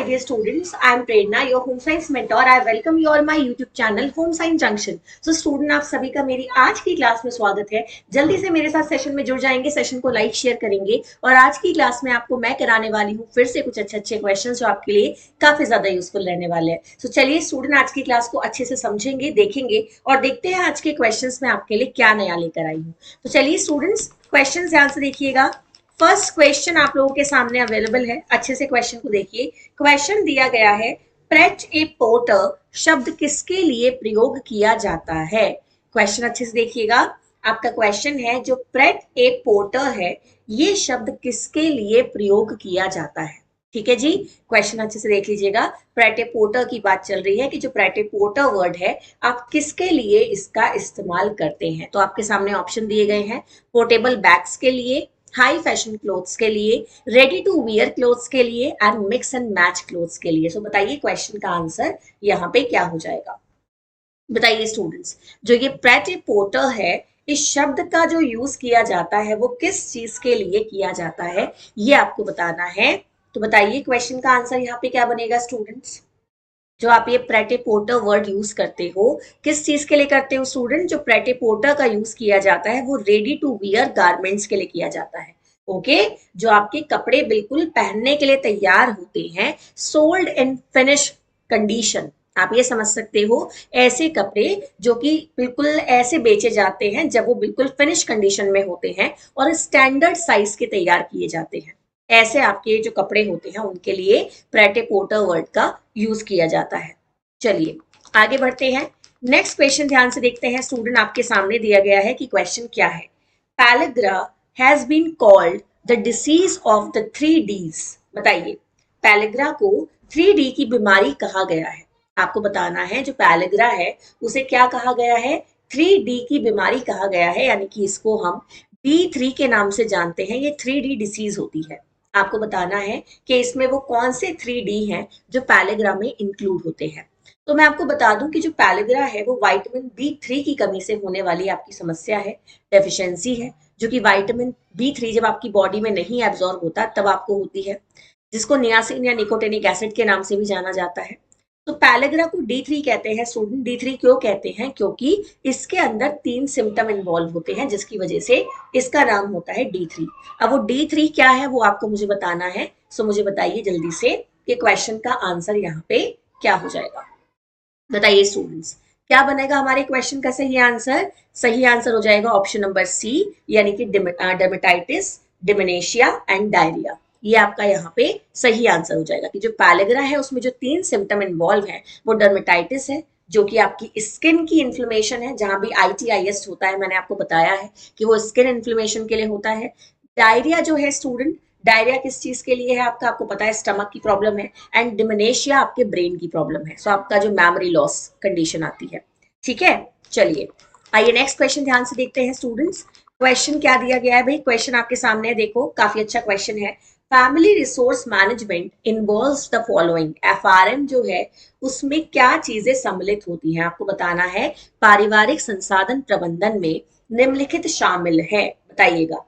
dear students, I am Prerna, your home science mentor. I welcome you all my YouTube channel Home Science Junction. So student, आप सभी का मेरी आज की class में स्वागत है। जल्दी से मेरे साथ सेशन में जुड़ जाएंगे, सेशन को लाइक शेयर करेंगे और आज की क्लास में आपको मैं कराने वाली हूँ फिर से कुछ अच्छे क्वेश्चंस जो आपके लिए काफी ज्यादा यूजफुल रहने वाले हैं। तो चलिए स्टूडेंट, आज की क्लास को अच्छे से समझेंगे, देखेंगे और देखते हैं आज के क्वेश्चंस में आपके लिए क्या नया लेकर आई हूँ। तो चलिए स्टूडेंट्स, क्वेश्चन ध्यान से देखिएगा। फर्स्ट क्वेश्चन आप लोगों के सामने अवेलेबल है, अच्छे से क्वेश्चन को देखिए। क्वेश्चन दिया गया है, प्रेट ए पोर्टर शब्द किसके लिए प्रयोग किया जाता है। क्वेश्चन अच्छे से देखिएगा। आपका क्वेश्चन है जो प्रेट ए पोर्टर है, ये शब्द किसके लिए प्रयोग किया जाता है। ठीक है जी, क्वेश्चन अच्छे से देख लीजिएगा। प्रेट ए पोर्टर की बात चल रही है कि जो प्रेट ए पोर्टर वर्ड है, आप किसके लिए इसका इस्तेमाल करते हैं। तो आपके सामने ऑप्शन दिए गए हैं, पोर्टेबल बैग्स के लिए, हाई फैशन क्लोथ्स के लिए, रेडी टू वियर क्लोथ्स के लिए and mix and match clothes के लिए। सो बताइए क्वेश्चन का आंसर यहाँ पे क्या हो जाएगा। बताइए स्टूडेंट्स, जो ये प्रेट ए पोर्टर है, इस शब्द का जो यूज किया जाता है वो किस चीज के लिए किया जाता है, ये आपको बताना है। तो बताइए क्वेश्चन का आंसर यहाँ पे क्या बनेगा स्टूडेंट्स। जो आप ये प्रेटे पोर्टर वर्ड यूज करते हो, किस चीज के लिए करते हो स्टूडेंट। जो प्रेटे पोर्टर का यूज किया जाता है वो रेडी टू वियर गारमेंट्स के लिए किया जाता है। ओके, जो आपके कपड़े बिल्कुल पहनने के लिए तैयार होते हैं, सोल्ड इन फिनिश कंडीशन, आप ये समझ सकते हो, ऐसे कपड़े जो कि बिल्कुल ऐसे बेचे जाते हैं जब वो बिल्कुल फिनिश कंडीशन में होते हैं और स्टैंडर्ड साइज के तैयार किए जाते हैं। ऐसे आपके जो कपड़े होते हैं उनके लिए प्रेटे पोर्टर वर्ड का यूज किया जाता है। चलिए आगे बढ़ते हैं। नेक्स्ट क्वेश्चन ध्यान से देखते हैं स्टूडेंट, आपके सामने दिया गया है कि क्वेश्चन क्या है। Pellagra has been called the disease of the 3Ds। बताइए, पैलेग्रा को 3D की बीमारी कहा गया है। आपको बताना है जो पैलेग्रा है उसे क्या कहा गया है, 3D की बीमारी कहा गया है, यानी कि इसको हम D3 के नाम से जानते हैं। ये 3D डिसीज होती है। आपको बताना है कि इसमें वो कौन से 3D हैं जो पैलेग्रा में इंक्लूड होते हैं। तो मैं आपको बता दूं कि जो पैलेग्रा है वो विटामिन B3 की कमी से होने वाली आपकी समस्या है, डेफिशिएंसी है, जो कि विटामिन B3 जब आपकी बॉडी में नहीं एब्जॉर्ब होता तब आपको होती है, जिसको नियासिन या निकोटिनिक एसिड के नाम से भी जाना जाता है। तो पैलेग्रा को D3 कहते हैं स्टूडेंट। D3 क्यों कहते हैं, क्योंकि इसके अंदर 3 सिम्टम इन्वॉल्व होते हैं जिसकी वजह से इसका नाम होता है D3। अब वो D3 क्या है वो आपको मुझे बताना है। सो मुझे बताइए जल्दी से कि क्वेश्चन का आंसर यहाँ पे क्या हो जाएगा। बताइए स्टूडेंट्स, क्या बनेगा हमारे क्वेश्चन का सही आंसर। सही आंसर हो जाएगा ऑप्शन नंबर सी, यानी कि डर्मेटाइटिस, डिमेनेशिया एंड डायरिया। ये आपका यहाँ पे सही आंसर हो जाएगा कि जो पैलेग्रा है उसमें जो 3 सिम्टम इन्वॉल्व है वो डर्मेटाइटिस है, जो कि आपकी स्किन की इन्फ्लेमेशन है, जहां भी ITIS होता है, मैंने आपको बताया है कि वो स्किन इन्फ्लेमेशन के लिए होता है। डायरिया जो है स्टूडेंट, डायरिया किस चीज के लिए है आपका, आपको पता है स्टमक की प्रॉब्लम है। एंड डिमेनेशिया आपके ब्रेन की प्रॉब्लम है। सो आपका जो मेमोरी लॉस कंडीशन आती है। ठीक है, चलिए आइए नेक्स्ट क्वेश्चन ध्यान से देखते हैं स्टूडेंट्स। क्वेश्चन क्या दिया गया है भाई, क्वेश्चन आपके सामने है, देखो काफी अच्छा क्वेश्चन है। Family resource management involves the following. FRM जो है उसमें क्या चीजें सम्मिलित होती हैं, आपको बताना है। पारिवारिक संसाधन प्रबंधन में निम्नलिखित शामिल है। बताइएगा,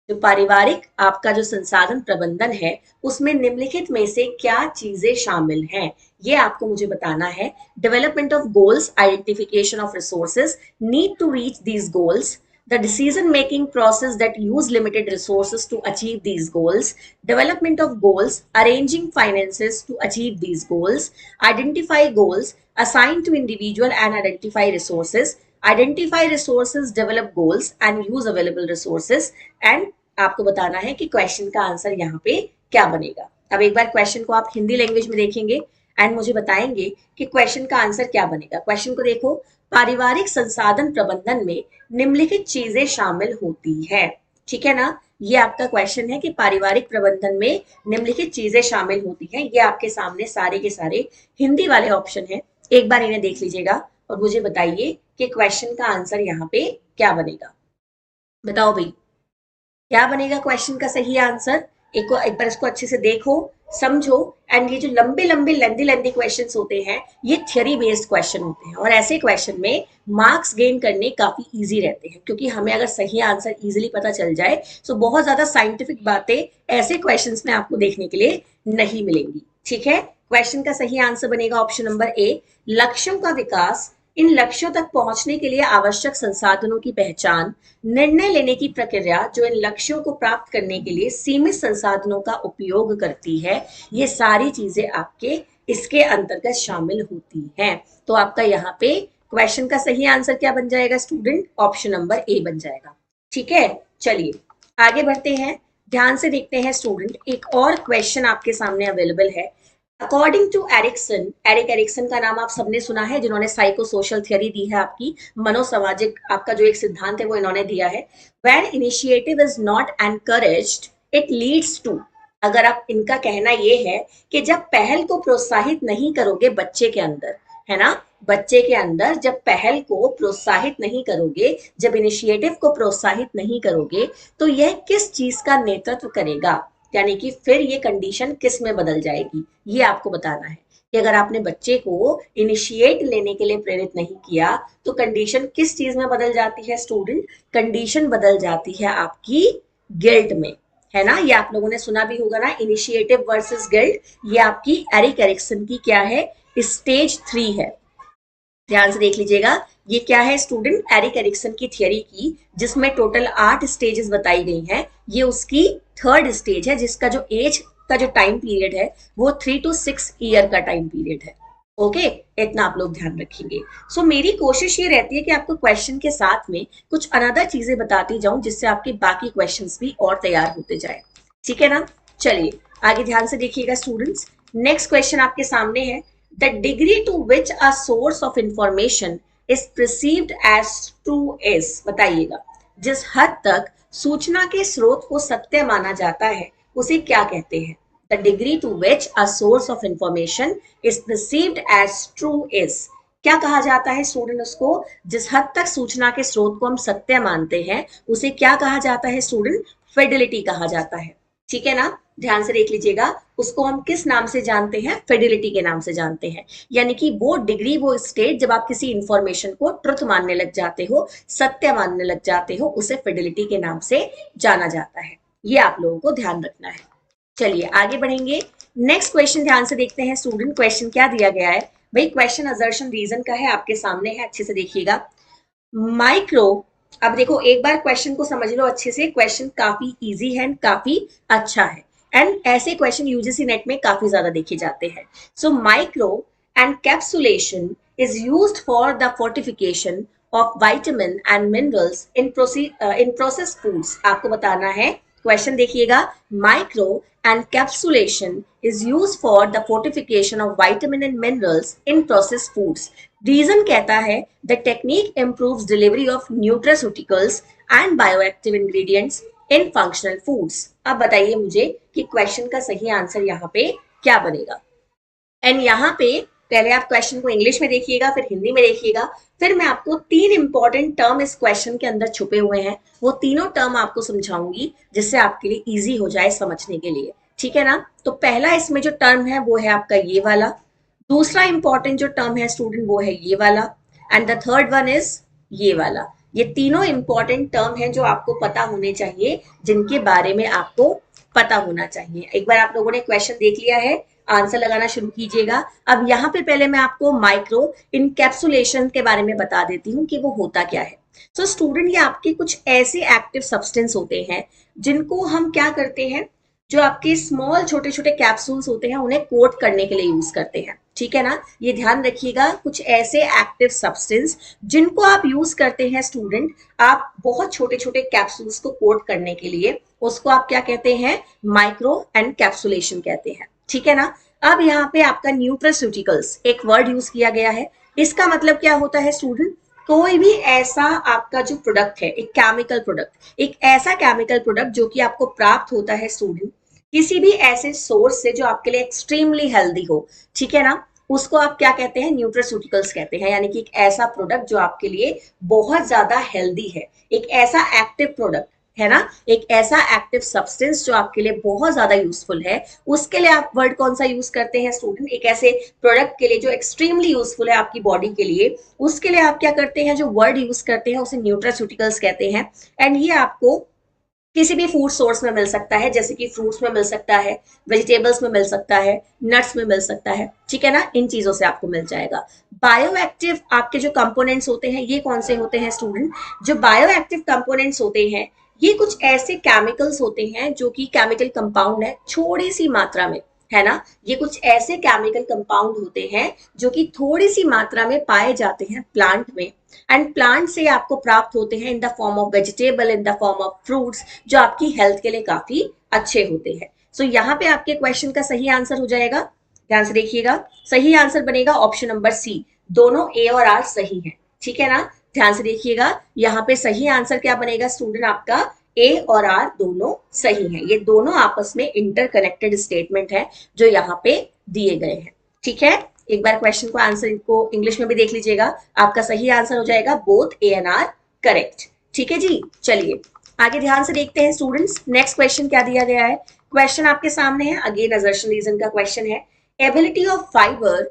जो पारिवारिक आपका जो संसाधन प्रबंधन है उसमें निम्नलिखित में से क्या चीजें शामिल हैं, ये आपको मुझे बताना है। Development of goals, identification of resources, need to reach these goals, the decision making process that use limited resources to achieve these goals, development of goals, arranging finances to achieve these goals, identify goals, assign to individual and identify resources, identify resources, develop goals and use available resources, and आपको बताना है कि question का answer यहाँ पे क्या बनेगा। अब एक बार क्वेश्चन को आप हिंदी लैंग्वेज में देखेंगे एंड मुझे बताएंगे कि क्वेश्चन का आंसर क्या बनेगा। क्वेश्चन को देखो, पारिवारिक संसाधन प्रबंधन में निम्नलिखित चीजें शामिल होती है। ठीक है ना, ये आपका क्वेश्चन है कि पारिवारिक प्रबंधन में निम्नलिखित चीजें शामिल होती हैं। ये आपके सामने सारे के सारे हिंदी वाले ऑप्शन हैं, एक बार इन्हें देख लीजिएगा और मुझे बताइए कि क्वेश्चन का आंसर यहाँ पे क्या बनेगा। बताओ भाई, क्या बनेगा क्वेश्चन का सही आंसर। एक बार इसको अच्छे से देखो, समझो। एंड ये जो लंबे लंबे लेंदी क्वेश्चंस होते हैं ये थ्योरी बेस्ड क्वेश्चन होते हैं और ऐसे क्वेश्चन में मार्क्स गेन करने काफी इजी रहते हैं, क्योंकि हमें अगर सही आंसर इजीली पता चल जाए तो बहुत ज्यादा साइंटिफिक बातें ऐसे क्वेश्चंस में आपको देखने के लिए नहीं मिलेंगी। ठीक है, क्वेश्चन का सही आंसर बनेगा ऑप्शन नंबर ए, लक्ष्यों का विकास, इन लक्ष्यों तक पहुंचने के लिए आवश्यक संसाधनों की पहचान, निर्णय लेने की प्रक्रिया जो इन लक्ष्यों को प्राप्त करने के लिए सीमित संसाधनों का उपयोग करती है, ये सारी चीजें आपके इसके अंतर्गत शामिल होती हैं। तो आपका यहाँ पे क्वेश्चन का सही आंसर क्या बन जाएगा स्टूडेंट? ऑप्शन नंबर ए बन जाएगा। ठीक है, चलिए आगे बढ़ते हैं, ध्यान से देखते हैं स्टूडेंट। एक और क्वेश्चन आपके सामने अवेलेबल है। According to Erikson, Erik Erikson का नाम आप सबने सुना है, जिन्होंने साइको सोशल थियरी दी है, आपकी मनोसामाजिक आपका जो एक सिद्धांत है वो इन्होंने दिया है। When initiative is not encouraged it leads to, अगर आप इनका कहना ये है कि जब पहल को प्रोत्साहित नहीं करोगे बच्चे के अंदर, है ना, बच्चे के अंदर जब पहल को प्रोत्साहित नहीं करोगे, जब इनिशिएटिव को प्रोत्साहित नहीं करोगे, तो यह किस चीज का नेतृत्व करेगा, यानी कि फिर ये कंडीशन किस में बदल जाएगी, ये आपको बताना है कि अगर आपने बच्चे को इनिशिएट लेने के लिए प्रेरित नहीं किया तो कंडीशन किस चीज में बदल जाती है स्टूडेंट? कंडीशन बदल जाती है आपकी गिल्ट में, है ना। ये आप लोगों ने सुना भी होगा ना, इनिशिएटिव वर्सेस गिल्ट। ये आपकी एरिक एरिक्सन की क्या है? स्टेज 3 है। ध्यान से देख लीजिएगा, ये क्या है स्टूडेंट? एरिक एरिक्सन की थियरी की, जिसमें टोटल 8 स्टेजेस बताई गई हैं। ये उसकी थर्ड स्टेज है, जिसका जो एज का जो टाइम पीरियड है वो 3 to 6 ईयर का टाइम पीरियड है। ओके, इतना आप लोग ध्यान रखेंगे। सो मेरी कोशिश ये रहती है कि आपको क्वेश्चन के साथ में कुछ अनदर चीजें बताती जाऊं, जिससे आपके बाकी क्वेश्चंस भी और तैयार होते जाए। ठीक है ना, चलिए आगे ध्यान से देखिएगा स्टूडेंट्स। नेक्स्ट क्वेश्चन आपके सामने है, the degree to which a source of information is perceived as true is, बताइएगा जिस हद तक सूचना के स्रोत को सत्य माना जाता है उसे क्या कहते हैं? The degree to which a source of information is perceived as true is, क्या कहा जाता है स्टूडेंट उसको? जिस हद तक सूचना के स्रोत को हम सत्य मानते हैं उसे क्या कहा जाता है स्टूडेंट? फिडिलिटी कहा जाता है। ठीक है ना, ध्यान से देख लीजिएगा, उसको हम किस नाम से जानते हैं? फिडिलिटी के नाम से जानते हैं। यानी कि वो डिग्री, वो स्टेट जब आप किसी इंफॉर्मेशन को ट्रुथ मानने लग जाते हो, सत्य मानने लग जाते हो, उसे फिडिलिटी के नाम से जाना जाता है। ये आप लोगों को ध्यान रखना है। चलिए आगे बढ़ेंगे। नेक्स्ट क्वेश्चन ध्यान से देखते हैं स्टूडेंट। क्वेश्चन क्या दिया गया है भाई? क्वेश्चन असर्शन रीजन का है, आपके सामने है, अच्छे से देखिएगा। माइक्रो, अब देखो एक बार क्वेश्चन को समझ लो अच्छे से, क्वेश्चन काफी इजी है, काफी अच्छा है, एंड ऐसे क्वेश्चन यूजीसी नेट में काफी ज्यादा देखे जाते हैं। So micro encapsulation is used for the fortification of vitamin and minerals in process foods. आपको बताना है, क्वेश्चन देखिएगा, micro encapsulation is used for the fortification of vitamin and minerals in process foods. Reason कहता है the technique improves delivery of nutraceuticals and bioactive ingredients in functional foods. अब बताइए मुझे कि क्वेश्चन का सही आंसर यहाँ पे क्या बनेगा? एंड यहाँ पे पहले आप क्वेश्चन को इंग्लिश में देखिएगा, फिर हिंदी में देखिएगा, फिर मैं आपको 3 इंपॉर्टेंट टर्म इस क्वेश्चन के अंदर छुपे हुए हैं, वो तीनों टर्म आपको समझाऊंगी, जिससे आपके लिए इजी हो जाए समझने के लिए। ठीक है ना, तो पहला इसमें जो टर्म है वो है आपका ये वाला, दूसरा इंपॉर्टेंट जो टर्म है स्टूडेंट वो है ये वाला, and the third one is ये वाला। ये तीनों इंपॉर्टेंट टर्म हैं जो आपको पता होने चाहिए, जिनके बारे में आपको पता होना चाहिए। एक बार आप लोगों ने क्वेश्चन देख लिया है, आंसर लगाना शुरू कीजिएगा। अब यहाँ पे पहले मैं आपको माइक्रो इनकैप्सुलेशन के बारे में बता देती हूँ कि वो होता क्या है। सो स्टूडेंट, ये आपके कुछ ऐसे एक्टिव सब्सटेंस होते हैं जिनको हम क्या करते हैं, जो आपके स्मॉल छोटे छोटे कैप्सूल्स होते हैं उन्हें कोट करने के लिए यूज करते हैं। ठीक है ना, ये ध्यान रखिएगा, कुछ ऐसे एक्टिव सब्सटेंस जिनको आप यूज करते हैं स्टूडेंट, आप बहुत छोटे छोटे कैप्सूल्स को कोट करने के लिए, उसको आप क्या कहते हैं? माइक्रो एनकैप्सुलेशन कहते हैं। ठीक है ना, अब यहाँ पे आपका न्यूट्रास्यूटिकल्स एक वर्ड यूज किया गया है, इसका मतलब क्या होता है स्टूडेंट? कोई भी ऐसा आपका जो प्रोडक्ट है, एक केमिकल प्रोडक्ट, एक ऐसा केमिकल प्रोडक्ट जो कि आपको प्राप्त होता है स्टूडेंट किसी भी ऐसे सोर्स से जो आपके लिए एक्सट्रीमली हेल्दी हो। ठीक है ना, उसको आप क्या कहते हैं? न्यूट्रास्यूटिकल्स कहते हैं। यानी कि एक ऐसा प्रोडक्ट जो आपके लिए बहुत ज्यादा हेल्दी है, एक ऐसा एक्टिव प्रोडक्ट है ना, एक ऐसा एक्टिव सब्सटेंस जो आपके लिए बहुत ज्यादा यूजफुल है, उसके लिए आप वर्ड कौन सा यूज करते हैं स्टूडेंट? एक ऐसे प्रोडक्ट के लिए जो एक्सट्रीमली यूजफुल है आपकी बॉडी के लिए, उसके लिए आप क्या करते हैं? जो वर्ड यूज करते हैं उसे न्यूट्रास्यूटिकल्स कहते हैं। एंड ये आपको किसी भी फूड सोर्स में मिल सकता है, जैसे कि फ्रूट्स में मिल सकता है, वेजिटेबल्स में मिल सकता है, नट्स में मिल सकता है, ठीक है ना, इन चीजों से आपको मिल जाएगा। बायो एक्टिव आपके जो कंपोनेंट्स होते हैं ये कौन से होते हैं स्टूडेंट? जो बायो एक्टिव कंपोनेंट्स होते हैं ये कुछ ऐसे केमिकल्स होते हैं जो कि केमिकल कंपाउंड है थोड़ी सी मात्रा में, है ना। ये कुछ ऐसे केमिकल कंपाउंड होते हैं जो कि थोड़ी सी मात्रा में पाए जाते हैं प्लांट में, एंड प्लांट से आपको प्राप्त होते हैं in the form of vegetable, in the form of fruits, जो आपकी हेल्थ के लिए काफी अच्छे होते हैं। सो यहाँ पे आपके क्वेश्चन का सही आंसर हो जाएगा, ध्यान से देखिएगा, सही आंसर बनेगा ऑप्शन नंबर सी। दोनों ए और आर सही है, ठीक है ना। ध्यान से देखिएगा, यहाँ पे सही आंसर क्या बनेगा स्टूडेंट आपका? ए और आर दोनों सही है। ये दोनों आपस में इंटरकनेक्टेड स्टेटमेंट है जो यहाँ पे दिए गए हैं, ठीक है। एक बार क्वेश्चन को आंसर को इंग्लिश में भी देख लीजिएगा, आपका सही आंसर हो जाएगा both A and R correct, ठीक है जी। चलिए आगे ध्यान से देखते हैं स्टूडेंट्स, नेक्स्ट क्वेश्चन क्या दिया गया है। क्वेश्चन आपके सामने है, अगेन असर्शन रीजन का क्वेश्चन है। Ability of fibre,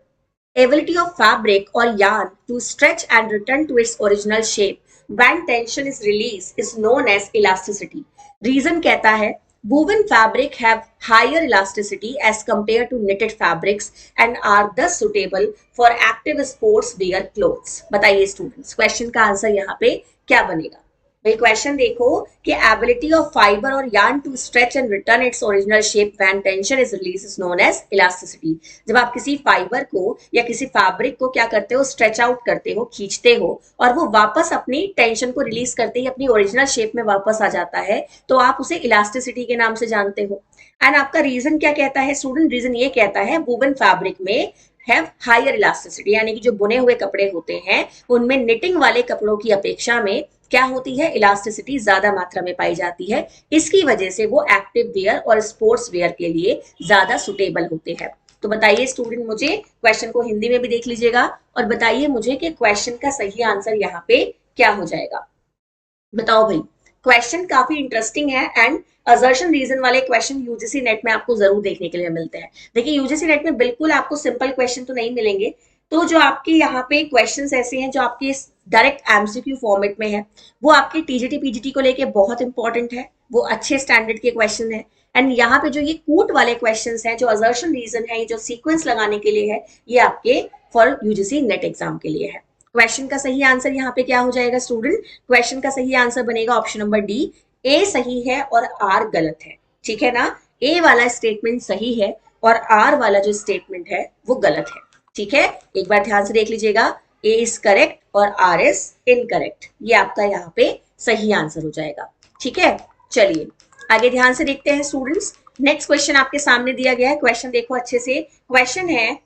ability of fabric or yarn to stretch and return to its original shape when tension is released is known as elasticity. Reason कहता है woven fabric have higher elasticity as compared to knitted fabrics and are thus suitable for active sports wear clothes. बताइए students question का answer यहाँ पे क्या बनेगा? भाई question देखो कि एबिलिटी ऑफ फाइबर और yarn to stretch and return its original shape when tension is release is known as elasticity. जब आप किसी फाइबर को या किसी फैब्रिक को क्या करते हो, स्ट्रेच आउट करते हो, खींचते हो, और वो वापस अपनी टेंशन को रिलीज करते ही अपनी ओरिजिनल शेप में वापस आ जाता है, तो आप उसे इलास्टिसिटी के नाम से जानते हो। एंड आपका रीजन क्या कहता है स्टूडेंट? रीजन ये कहता है वुवन फैब्रिक में हैव हायर इलास्टिसिटी, यानी कि जो बुने हुए कपड़े होते हैं उनमें निटिंग वाले कपड़ों की अपेक्षा में क्या होती है, इलास्टिसिटी ज्यादा मात्रा में पाई जाती है। इसकी वजह से वो एक्टिव वेयर और स्पोर्ट्स वेयर के लिए ज्यादा सुटेबल होते हैं। तो बताइए स्टूडेंट मुझे, क्वेश्चन को हिंदी में भी देख लीजिएगा और बताइए मुझे कि क्वेश्चन का सही आंसर यहाँ पे क्या हो जाएगा। बताओ भाई, क्वेश्चन काफी इंटरेस्टिंग है एंड असर्शन रीजन वाले क्वेश्चन यूजीसी नेट में आपको जरूर देखने के लिए मिलते हैं। देखिए यूजीसी नेट में बिल्कुल आपको सिंपल क्वेश्चन तो नहीं मिलेंगे, तो जो आपके यहाँ पे क्वेश्चंस ऐसे हैं जो आपके डायरेक्ट एमसीक्यू फॉर्मेट में है, वो आपके टीजीटी पीजीटी को लेके बहुत इंपॉर्टेंट है, वो अच्छे स्टैंडर्ड के क्वेश्चन है। एंड यहाँ पे जो ये कूट वाले क्वेश्चंस हैं, जो असर्शन रीजन है, जो सीक्वेंस लगाने के लिए है, ये आपके फॉर यूजीसी नेट एग्जाम के लिए है। क्वेश्चन का सही आंसर यहाँ पे क्या हो जाएगा स्टूडेंट? क्वेश्चन का सही आंसर बनेगा ऑप्शन नंबर डी, ए सही है और आर गलत है, ठीक है ना। ए वाला स्टेटमेंट सही है और आर वाला जो स्टेटमेंट है वो गलत है, ठीक है। एक बार ध्यान से देख लीजिएगा, ए इज करेक्ट और आर इज इनकरेक्ट, ये आपका यहाँ पे सही आंसर हो जाएगा, ठीक है। चलिए आगे ध्यान से देखते हैं स्टूडेंट्स, नेक्स्ट क्वेश्चन आपके सामने दिया गया है। क्वेश्चन देखो अच्छे से, क्वेश्चन है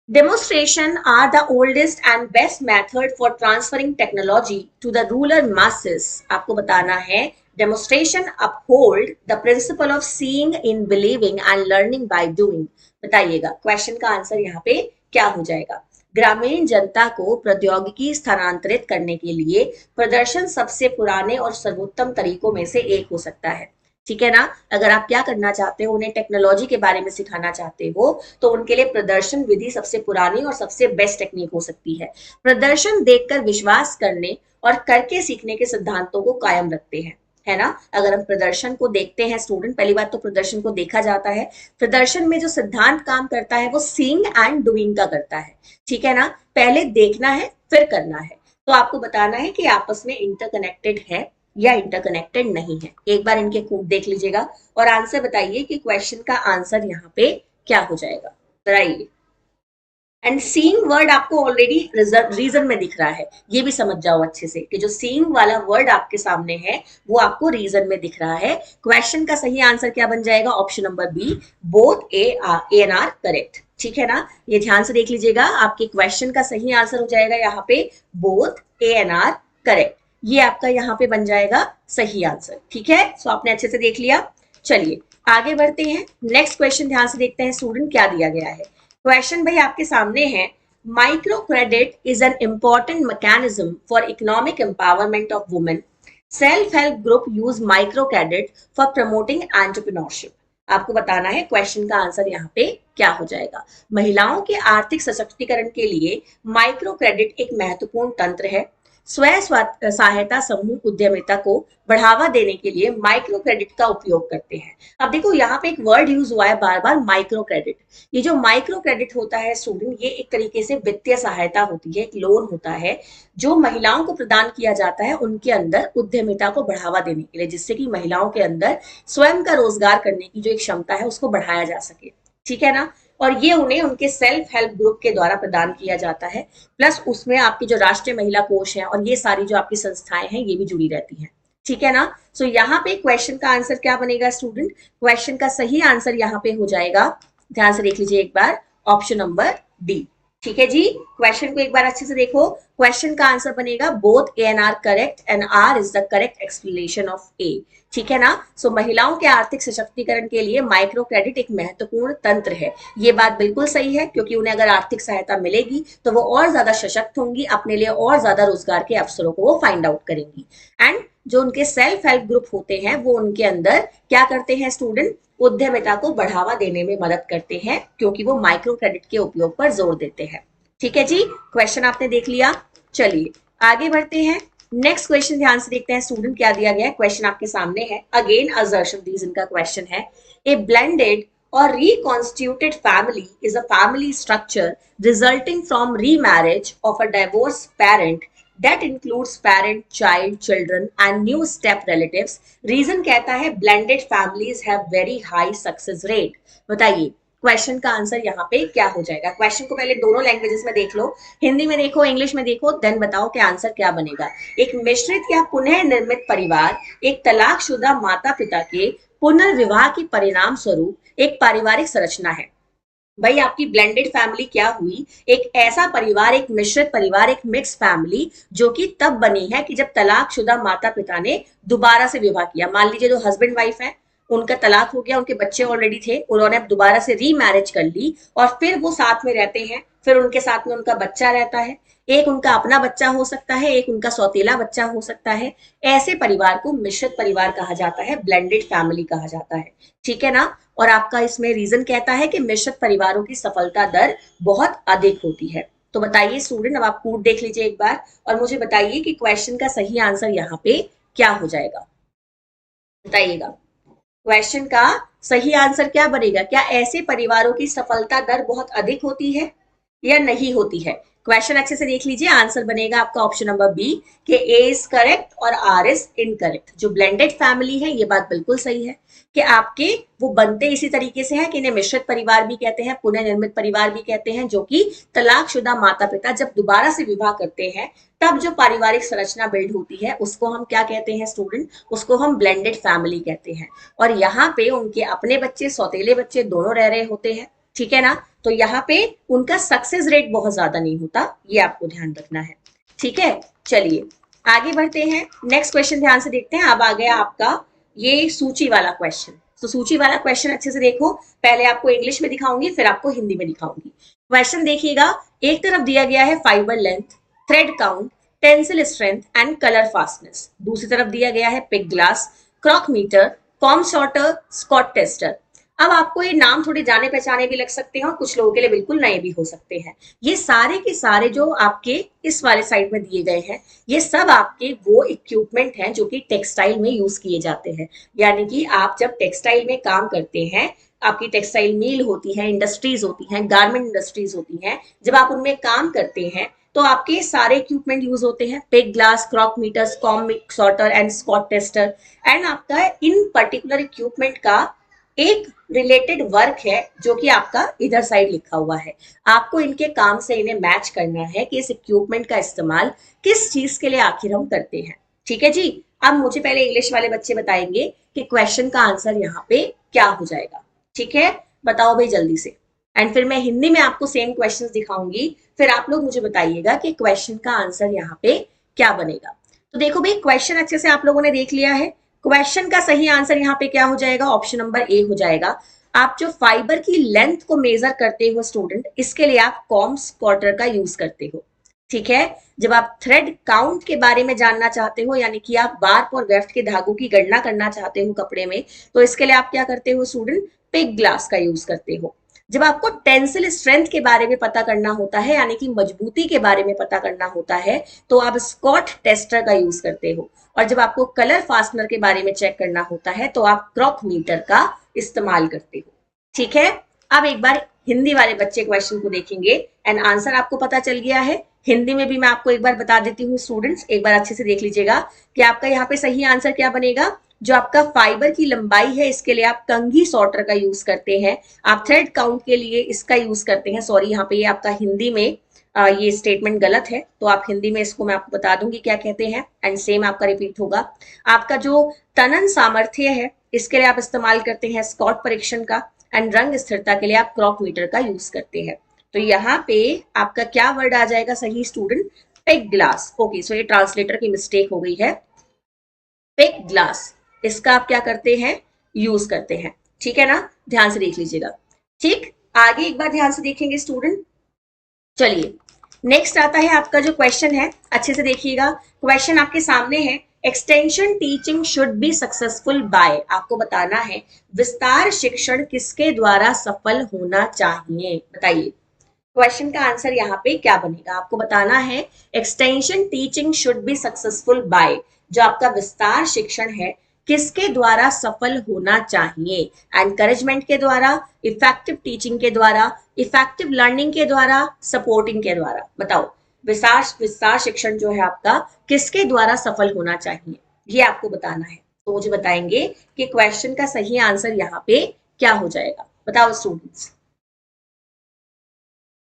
demonstration are the oldest and best method for transferring technology to the rural masses. आपको बताना है demonstration uphold the principle of seeing in believing and learning by doing. बताइएगा क्वेश्चन का आंसर यहाँ पे क्या हो जाएगा। ग्रामीण जनता को प्रौद्योगिकी स्थानांतरित करने के लिए प्रदर्शन सबसे पुराने और सर्वोत्तम तरीकों में से एक हो सकता है, ठीक है ना। अगर आप क्या करना चाहते हो, उन्हें टेक्नोलॉजी के बारे में सिखाना चाहते हो, तो उनके लिए प्रदर्शन विधि सबसे पुरानी और सबसे बेस्ट टेक्निक हो सकती है। प्रदर्शन देखकर विश्वास करने और करके सीखने के सिद्धांतों को कायम रखते हैं, है ना। अगर हम प्रदर्शन को देखते हैं स्टूडेंट, पहली बात तो प्रदर्शन को देखा जाता है, प्रदर्शन में जो सिद्धांत काम करता है वो सीइंग एंड डूइंग का करता है, ठीक है ना। पहले देखना है फिर करना है, तो आपको बताना है कि आपस में इंटरकनेक्टेड है या इंटरकनेक्टेड नहीं है। एक बार इनके कोड देख लीजिएगा और आंसर बताइए कि क्वेश्चन का आंसर यहाँ पे क्या हो जाएगा, बताइए। एंड सीइंग वर्ड आपको ऑलरेडी रीजन में दिख रहा है, ये भी समझ जाओ अच्छे से कि जो सीइंग वाला वर्ड आपके सामने है वो आपको रीजन में दिख रहा है। क्वेश्चन का सही आंसर क्या बन जाएगा? Option number B, both A and R correct, ठीक है ना। ये ध्यान से देख लीजिएगा, आपके क्वेश्चन का सही आंसर हो जाएगा यहाँ पे both A and R correct, ये आपका यहाँ पे बन जाएगा सही आंसर, ठीक है। सो आपने अच्छे से देख लिया। चलिए आगे बढ़ते हैं, नेक्स्ट क्वेश्चन ध्यान से देखते हैं स्टूडेंट क्या दिया गया है। क्वेश्चन भाई आपके सामने है, micro credit is an important mechanism for economic empowerment of women. Self help group use micro credit for promoting entrepreneurship. आपको बताना है क्वेश्चन का आंसर यहाँ पे क्या हो जाएगा। महिलाओं के आर्थिक सशक्तिकरण के लिए माइक्रो क्रेडिट एक महत्वपूर्ण तंत्र है। सहायता समूह उद्यमिता को बढ़ावा देने के लिए माइक्रो क्रेडिट का उपयोग करते हैं। अब देखो यहाँ पे एक वर्ड यूज हुआ है बार बार, माइक्रो क्रेडिट। ये जो माइक्रो क्रेडिट होता है स्टूडेंट, ये एक तरीके से वित्तीय सहायता होती है, एक लोन होता है जो महिलाओं को प्रदान किया जाता है उनके अंदर उद्यमिता को बढ़ावा देने के लिए, जिससे कि महिलाओं के अंदर स्वयं का रोजगार करने की जो एक क्षमता है उसको बढ़ाया जा सके। ठीक है ना। और ये उन्हें उनके सेल्फ हेल्प ग्रुप के द्वारा प्रदान किया जाता है। प्लस उसमें आपकी जो राष्ट्रीय महिला कोष है और ये सारी जो आपकी संस्थाएं हैं ये भी जुड़ी रहती हैं। ठीक है ना। सो यहाँ पे क्वेश्चन का आंसर क्या बनेगा स्टूडेंट? क्वेश्चन का सही आंसर यहाँ पे हो जाएगा, ध्यान से देख लीजिए एक बार, ऑप्शन नंबर डी। ठीक है जी। क्वेश्चन को एक बार अच्छे से देखो। क्वेश्चन का आंसर बनेगा both A and R correct and R is the correct explanation of A. ठीक है ना। सो महिलाओं के आर्थिक सशक्तिकरण के लिए माइक्रो क्रेडिट एक महत्वपूर्ण तंत्र है। ये बात बिल्कुल सही है, क्योंकि उन्हें अगर आर्थिक सहायता मिलेगी तो वो और ज्यादा सशक्त होंगी, अपने लिए और ज्यादा रोजगार के अवसरों को वो फाइंड आउट करेंगी। एंड जो उनके सेल्फ हेल्प ग्रुप होते हैं वो उनके अंदर क्या करते हैं स्टूडेंट? उद्यमिता को बढ़ावा देने में मदद करते हैं, क्योंकि वो माइक्रो क्रेडिट के उपयोग पर जोर देते हैं। ठीक है जी। क्वेश्चन आपने देख लिया। चलिए आगे बढ़ते हैं। नेक्स्ट क्वेश्चन ध्यान से देखते हैं स्टूडेंट क्या दिया गया है। क्वेश्चन आपके सामने है, अगेन असर्शन दीज इनका क्वेश्चन है। ए blended or reconstituted family is a family structure resulting from remarriage of a divorced parent that includes parent, child, children and new step relatives. Reason कहता है blended families have very high success rate. बताइए question का answer यहाँ पे क्या हो जाएगा? Question को पहले दोनों लैंग्वेजेस में देख लो, हिंदी में देखो, इंग्लिश में देखो, देन बताओ कि आंसर क्या बनेगा। एक मिश्रित या पुनः निर्मित परिवार एक तलाकशुदा माता पिता के पुनर्विवाह के परिणाम स्वरूप एक पारिवारिक संरचना है। भाई आपकी ब्लेंडेड फैमिली क्या हुई? एक ऐसा परिवार, एक मिश्रित परिवार, एक मिक्स फैमिली जो कि तब बनी है कि जब तलाकशुदा माता पिता ने दोबारा से विवाह किया। मान लीजिए जो हस्बैंड वाइफ है उनका तलाक हो गया, उनके बच्चे ऑलरेडी थे, उन्होंने अब दोबारा से रीमैरिज कर ली और फिर वो साथ में रहते हैं, फिर उनके साथ में उनका बच्चा रहता है। एक उनका अपना बच्चा हो सकता है, एक उनका सौतेला बच्चा हो सकता है। ऐसे परिवार को मिश्रित परिवार कहा जाता है, ब्लेंडेड फैमिली कहा जाता है। ठीक है ना। और आपका इसमें रीजन कहता है कि मिश्रित परिवारों की सफलता दर बहुत अधिक होती है। तो बताइए स्टूडेंट, अब आप कोड देख लीजिए एक बार और मुझे बताइए कि क्वेश्चन का सही आंसर यहाँ पे क्या हो जाएगा, बताइएगा। क्वेश्चन का सही आंसर क्या बनेगा? क्या ऐसे परिवारों की सफलता दर बहुत अधिक होती है या नहीं होती है? क्वेश्चन अच्छे से देख लीजिए। आंसर बनेगा आपका ऑप्शन नंबर बी कि ए इज करेक्ट और आर इज इनकरेक्ट। जो ब्लेंडेड फैमिली है ये बात बिल्कुल सही है कि आपके वो बनते इसी तरीके से हैं कि इन्हें मिश्रित परिवार भी कहते हैं, पुनः निर्मित परिवार भी कहते हैं, जो कि तलाकशुदा माता पिता जब दोबारा से विवाह करते हैं तब जो पारिवारिक संरचना बिल्ड होती है उसको हम क्या कहते हैं स्टूडेंट? उसको हम ब्लेंडेड फैमिली कहते हैं। और यहाँ पे उनके अपने बच्चे, सौतेले बच्चे दोनों रह रहे होते हैं। ठीक है ना। तो यहाँ पे उनका सक्सेस रेट बहुत ज्यादा नहीं होता, ये आपको ध्यान रखना है। ठीक है। चलिए आगे बढ़ते हैं। नेक्स्ट क्वेश्चन ध्यान से देखते हैं। अब आ गया आपका ये सूची वाला क्वेश्चन। तो सूची वाला क्वेश्चन अच्छे से देखो, पहले आपको इंग्लिश में दिखाऊंगी फिर आपको हिंदी में दिखाऊंगी। क्वेश्चन देखिएगा। एक तरफ दिया गया है fibre length, thread count, tensile strength and colour fastness. दूसरी तरफ दिया गया है pick glass, crock meter, comb sorter, Scott tester. अब आपको ये नाम थोड़े जाने पहचाने भी लग सकते हैं और कुछ लोगों के लिए बिल्कुल नए भी हो सकते हैं। ये सारे के सारे जो आपके इस वाले साइड में दिए गए हैं ये सब आपके वो इक्विपमेंट हैं जो कि टेक्सटाइल में यूज किए जाते हैं। यानी कि आप जब टेक्सटाइल में काम करते हैं, आपकी टेक्सटाइल मिल होती है, इंडस्ट्रीज होती हैं, गारमेंट इंडस्ट्रीज होती हैं, जब आप उनमें काम करते हैं तो आपके सारे इक्विपमेंट यूज होते हैं, pick glass, crock meters, comb sorter and Scott tester. And आपका इन पर्टिकुलर इक्विपमेंट का एक रिलेटेड वर्क है जो कि आपका इधर साइड लिखा हुआ है। आपको इनके काम से इन्हें मैच करना है कि इस इक्विपमेंट का इस्तेमाल किस चीज के लिए आखिर हम करते हैं। ठीक है जी। अब मुझे पहले इंग्लिश वाले बच्चे बताएंगे कि क्वेश्चन का आंसर यहाँ पे क्या हो जाएगा। ठीक है, बताओ भाई जल्दी से। एंड फिर मैं हिंदी में आपको सेम क्वेश्चंस दिखाऊंगी, फिर आप लोग मुझे बताइएगा कि क्वेश्चन का आंसर यहाँ पे क्या बनेगा। तो देखो भाई, क्वेश्चन अच्छे से आप लोगों ने देख लिया है। क्वेश्चन का सही आंसर यहाँ पे क्या हो जाएगा? ऑप्शन नंबर ए हो जाएगा। आप जो फाइबर की लेंथ को मेजर करते हो स्टूडेंट, इसके लिए आप कॉम्स क्वार्टर का यूज करते हो। ठीक है। जब आप थ्रेड काउंट के बारे में जानना चाहते हो, यानी कि आप बार्क और वेफ्ट के धागों की गणना करना चाहते हो कपड़े में, तो इसके लिए आप क्या करते हो स्टूडेंट? पिक ग्लास का यूज करते हो। जब आपको टेंसिल स्ट्रेंथ के बारे में पता करना होता है, यानी कि मजबूती के बारे में पता करना होता है, तो आप स्कॉट टेस्टर का यूज करते हो। और जब आपको कलर फास्टनर के बारे में चेक करना होता है तो आप क्रॉक मीटर का इस्तेमाल करते हो। ठीक है, अब एक बार हिंदी वाले बच्चे क्वेश्चन को देखेंगे एंड आंसर आपको पता चल गया है। हिंदी में भी मैं आपको एक बार बता देती हूँ स्टूडेंट्स, एक बार अच्छे से देख लीजिएगा कि आपका यहाँ पे सही आंसर क्या बनेगा। जो आपका फाइबर की लंबाई है इसके लिए आप कंघी सॉर्टर का यूज करते हैं, आप थ्रेड काउंट के लिए इसका यूज करते हैं। सॉरी, यहाँ पे ये आपका हिंदी में ये स्टेटमेंट गलत है, तो आप हिंदी में इसको मैं आपको बता दूंगी क्या कहते हैं एंड सेम आपका रिपीट होगा। आपका जो तनन सामर्थ्य है इसके लिए आप इस्तेमाल करते हैं स्कॉट परीक्षण का, एंड रंग स्थिरता के लिए आप क्रॉक मीटर का यूज करते हैं। तो यहाँ पे आपका क्या वर्ड आ जाएगा सही student? Pick glass. Okay, so ये ट्रांसलेटर की मिस्टेक हो गई है। पिक ग्लास, इसका आप क्या करते हैं? यूज करते हैं। ठीक है ना, ध्यान से देख लीजिएगा। ठीक, आगे एक बार ध्यान से देखेंगे स्टूडेंट। चलिए, नेक्स्ट आता है आपका जो क्वेश्चन है, अच्छे से देखिएगा। क्वेश्चन आपके सामने है, extension teaching should be successful by. आपको बताना है विस्तार शिक्षण किसके द्वारा सफल होना चाहिए, बताइए। क्वेश्चन का आंसर यहाँ पे क्या बनेगा? आपको बताना है extension teaching should be successful by, जो आपका विस्तार शिक्षण है किसके द्वारा सफल होना चाहिए? एनकरेजमेंट के द्वारा, इफेक्टिव टीचिंग के द्वारा, इफेक्टिव लर्निंग के द्वारा, सपोर्टिंग के द्वारा। बताओ, विस्तार शिक्षण जो है आपका किसके द्वारा सफल होना चाहिए, ये आपको बताना है। तो मुझे बताएंगे कि क्वेश्चन का सही आंसर यहाँ पे क्या हो जाएगा। बताओ स्टूडेंट्स,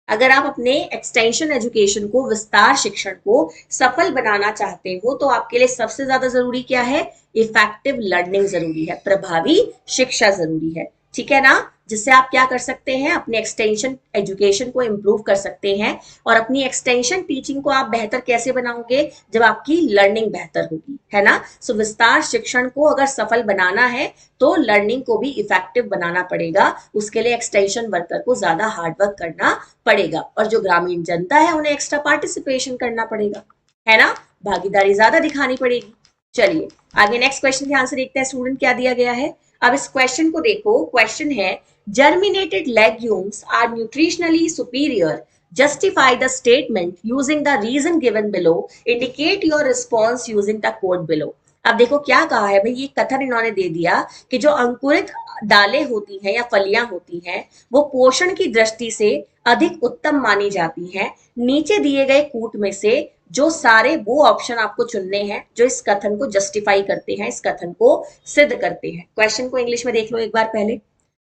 अगर आप अपने एक्सटेंशन एजुकेशन को, विस्तार शिक्षण को सफल बनाना चाहते हो तो आपके लिए सबसे ज्यादा जरूरी क्या है? इफेक्टिव लर्निंग जरूरी है, प्रभावी शिक्षा जरूरी है। ठीक है ना, जिससे आप क्या कर सकते हैं? अपने एक्सटेंशन एजुकेशन को इंप्रूव कर सकते हैं। और अपनी एक्सटेंशन टीचिंग को आप बेहतर कैसे बनाओगे? जब आपकी लर्निंग बेहतर होगी, है ना। सो विस्तार शिक्षण को अगर सफल बनाना है तो लर्निंग को भी इफेक्टिव बनाना पड़ेगा। उसके लिए एक्सटेंशन वर्कर को ज्यादा हार्डवर्क करना पड़ेगा, और जो ग्रामीण जनता है उन्हें एक्स्ट्रा पार्टिसिपेशन करना पड़ेगा, है ना, भागीदारी ज्यादा दिखानी पड़ेगी। चलिए आगे नेक्स्ट क्वेश्चन ध्यान से देखते हैं स्टूडेंट, क्या दिया गया है। अब इस क्वेश्चन को देखो। क्वेश्चन है, germinated legumes are nutritionally superior, justify the statement using the reason given below, indicate your response using the code below। अब देखो क्या कहा है भाई, ये कथन इन्होंने दे दिया कि जो अंकुरित दालें होती हैं या फलियां होती हैं वो पोषण की दृष्टि से अधिक उत्तम मानी जाती हैं। नीचे दिए गए कूट में से जो सारे वो ऑप्शन आपको चुनने हैं जो इस कथन को जस्टिफाई करते हैं, इस कथन को सिद्ध करते हैं। क्वेश्चन को इंग्लिश में देख लो एक बार पहले।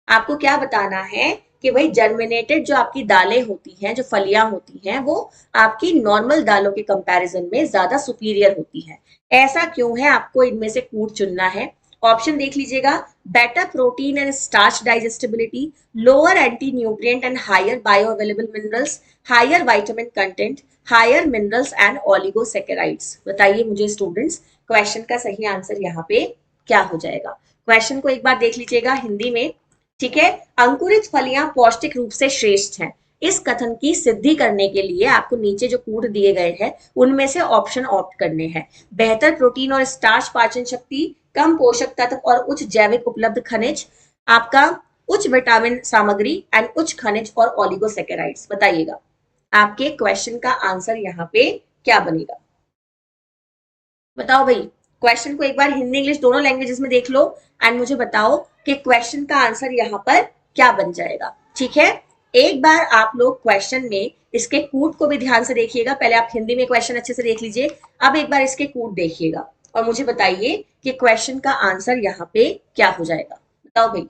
आपको क्या बताना है कि भाई जर्मिनेटेड जो आपकी दालें होती हैं, जो फलियां होती हैं, वो आपकी नॉर्मल दालों के कंपैरिजन में ज्यादा सुपीरियर होती है। ऐसा क्यों है? आपको इनमें से कूट चुनना है। ऑप्शन देख लीजिएगा, better protein and starch digestibility, lower anti nutrient and higher bio available minerals, higher vitamin content, higher minerals and oligosaccharides. बताइए मुझे स्टूडेंट्स, क्वेश्चन का सही आंसर यहाँ पे क्या हो जाएगा? क्वेश्चन को एक बार देख लीजिएगा हिंदी में। ठीक है, अंकुरित फलियां पौष्टिक रूप से श्रेष्ठ हैं। इस कथन की सिद्धि करने के लिए आपको नीचे जो कूट दिए गए हैं उनमें से ऑप्शन ऑप्ट करने हैं। बेहतर प्रोटीन और स्टार्च पाचन शक्ति, कम पोषक तत्व और उच्च जैविक उपलब्ध खनिज, आपका उच्च विटामिन सामग्री एंड उच्च खनिज और ओलिगोसैकेराइड्स। बताइएगा आपके क्वेश्चन का आंसर यहाँ पे क्या बनेगा? बताओ भाई, क्वेश्चन को एक बार हिंदी इंग्लिश दोनों लैंग्वेजेस में देख लो एंड मुझे बताओ कि क्वेश्चन का आंसर यहाँ पर क्या बन जाएगा। ठीक है, एक बार आप लोग क्वेश्चन में इसके कूट को भी ध्यान से देखिएगा। पहले आप हिंदी में क्वेश्चन अच्छे से देख लीजिए, अब एक बार इसके कूट देखिएगा और मुझे बताइए कि क्वेश्चन का आंसर यहाँ पे क्या हो जाएगा। बताओ भाई,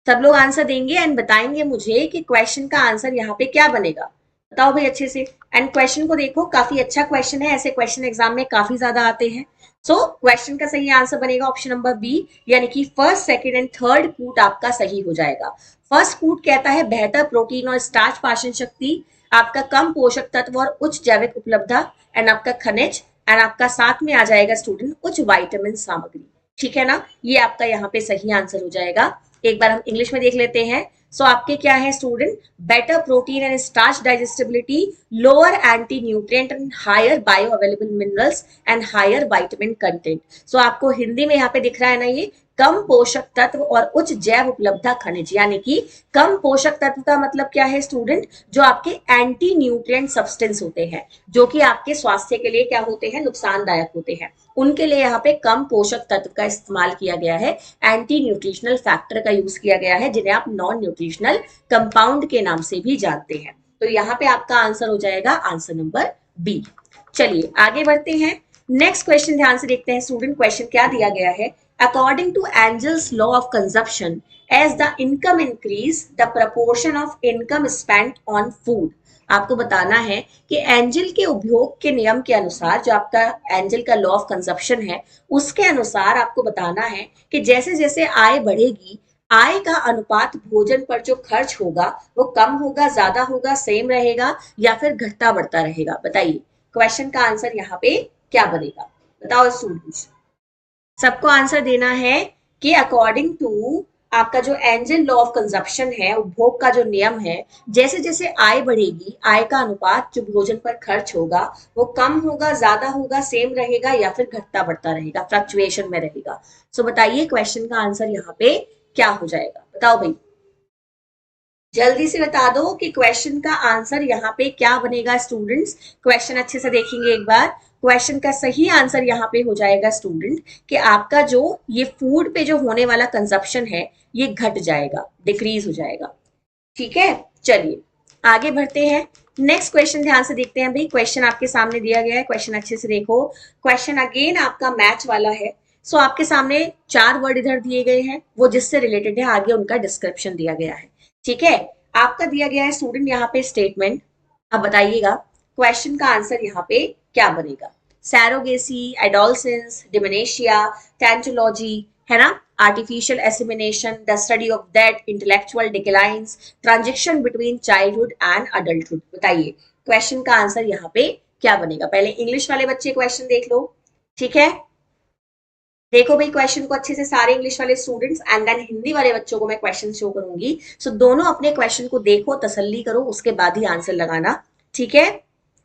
सब लोग आंसर देंगे एंड बताएंगे मुझे कि क्वेश्चन का आंसर यहाँ पे क्या बनेगा। बताओ भाई अच्छे से। एंड क्वेश्चन को देखो, काफी अच्छा क्वेश्चन है, ऐसे क्वेश्चन एग्जाम में काफी ज्यादा आते हैं। सो क्वेश्चन का सही आंसर बनेगा ऑप्शन नंबर बी, यानी कि फर्स्ट, सेकंड एंड थर्ड कूट आपका सही हो जाएगा। फर्स्ट कूट कहता है बेहतर प्रोटीन और स्टार्च पाचन शक्ति, आपका कम पोषक तत्व और उच्च जैविक उपलब्धता, एंड आपका खनिज, एंड आपका साथ में आ जाएगा स्टूडेंट उच्च विटामिन सामग्री। ठीक है ना, ये आपका यहाँ पे सही आंसर हो जाएगा। एक बार हम इंग्लिश में देख लेते हैं। सो आपके क्या है student? Better protein and starch digestibility, lower anti nutrient and higher bio available minerals and higher vitamin content. So आपको हिंदी में यहाँ पे दिख रहा है ना, ये कम पोषक तत्व और उच्च जैव उपलब्धता खनिज। यानी कि कम पोषक तत्व का मतलब क्या है स्टूडेंट, जो आपके एंटी न्यूट्रिएंट सब्सटेंस होते हैं, जो कि आपके स्वास्थ्य के लिए क्या होते हैं, नुकसानदायक होते हैं, उनके लिए यहाँ पे कम पोषक तत्व का इस्तेमाल किया गया है, एंटी न्यूट्रिशनल फैक्टर का यूज किया गया है, जिन्हें आप नॉन न्यूट्रिशनल कंपाउंड के नाम से भी जानते हैं। तो यहाँ पे आपका आंसर हो जाएगा आंसर नंबर बी। चलिए आगे बढ़ते हैं, नेक्स्ट क्वेश्चन ध्यान से देखते हैं स्टूडेंट। क्वेश्चन क्या दिया गया है, according to Engel's law of consumption, as the income increase the proportion of income spent on food. आपको बताना है कि एंजल के उपभोग के नियम के अनुसार, जो आपका एंजल का लॉ ऑफ कंजप्शन है उसके अनुसार आपको बताना है कि जैसे जैसे आय बढ़ेगी, आय का अनुपात भोजन पर जो खर्च होगा वो कम होगा, ज्यादा होगा, सेम रहेगा, या फिर घटता बढ़ता रहेगा। बताइए क्वेश्चन का आंसर यहाँ पे क्या बनेगा, बताओ स्टूडेंट्स। सबको आंसर देना है कि अकॉर्डिंग टू आपका जो एंजल लॉ ऑफ कंजप्शन है, उपभोग का जो नियम है, जैसे जैसे आय बढ़ेगी, आय का अनुपात जो भोजन पर खर्च होगा वो कम होगा, ज्यादा होगा, सेम रहेगा, या फिर घटता बढ़ता रहेगा, फ्लक्चुएशन में रहेगा। सो बताइए क्वेश्चन का आंसर यहाँ पे क्या हो जाएगा, बताओ भाई, जल्दी से बता दो कि क्वेश्चन का आंसर यहाँ पे क्या बनेगा स्टूडेंट्स। क्वेश्चन अच्छे से देखेंगे एक बार। क्वेश्चन का सही आंसर यहाँ पे हो जाएगा स्टूडेंट कि आपका जो ये फूड पे जो होने वाला कंजप्शन है ये घट जाएगा, डिक्रीज हो जाएगा। ठीक है, चलिए आगे बढ़ते हैं, नेक्स्ट क्वेश्चन ध्यान से देखते हैं भाई। क्वेश्चन आपके सामने दिया गया है, क्वेश्चन अच्छे से देखो। क्वेश्चन अगेन आपका मैच वाला है। सो आपके सामने 4 वर्ड इधर दिए गए हैं, वो जिससे रिलेटेड है, आगे उनका डिस्क्रिप्शन दिया गया है। ठीक है, आपका दिया गया है स्टूडेंट यहाँ पे स्टेटमेंट। अब बताइएगा क्वेश्चन का आंसर यहाँ पे क्या बनेगा। सैरोगेसी, एडोलसेंस, डिमेनेशिया, टेंटोलॉजी, है ना, artificial assimilation, the study of that intellectual declines, transition between childhood and adulthood। बताइए क्वेश्चन का आंसर यहाँ पे क्या बनेगा। पहले इंग्लिश वाले बच्चे क्वेश्चन देख लो, ठीक है, देखो भाई क्वेश्चन को अच्छे से, सारे इंग्लिश वाले स्टूडेंट्स, एंड देन हिंदी वाले बच्चों को मैं क्वेश्चन शो करूंगी। सो दोनों अपने क्वेश्चन को देखो, तसल्ली करो, उसके बाद ही आंसर लगाना। ठीक है,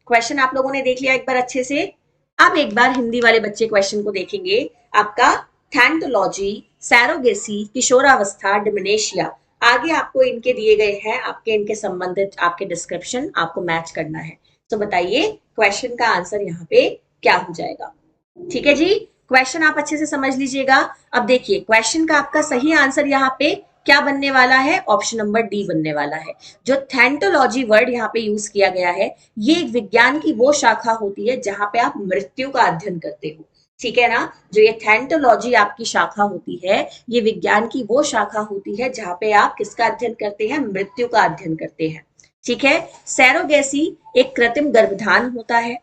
क्वेश्चन आप लोगों ने देख लिया एक बार अच्छे से। अब एक बार हिंदी वाले बच्चे क्वेश्चन को देखेंगे। आपका थैंटोलॉजी, सैरोगेसी, किशोरावस्था, डिमेनेशिया, आगे आपको इनके दिए गए हैं, आपके इनके संबंधित आपके डिस्क्रिप्शन आपको मैच करना है। तो बताइए क्वेश्चन का आंसर यहाँ पे क्या हो जाएगा। ठीक है जी, क्वेश्चन आप अच्छे से समझ लीजिएगा। अब देखिए क्वेश्चन का आपका सही आंसर यहाँ पे क्या बनने वाला है, ऑप्शन नंबर डी बनने वाला है। जो थैंटोलॉजी वर्ड यहाँ पे यूज किया गया है, ये एक विज्ञान की वो शाखा होती है जहां पे आप मृत्यु का अध्ययन करते हो। ठीक है ना, जो ये थैंटोलॉजी आपकी शाखा होती है, ये विज्ञान की वो शाखा होती है जहां पे आप किसका अध्ययन करते हैं, मृत्यु का अध्ययन करते हैं। ठीक है, सैरोगेसी एक कृत्रिम गर्भधान होता है।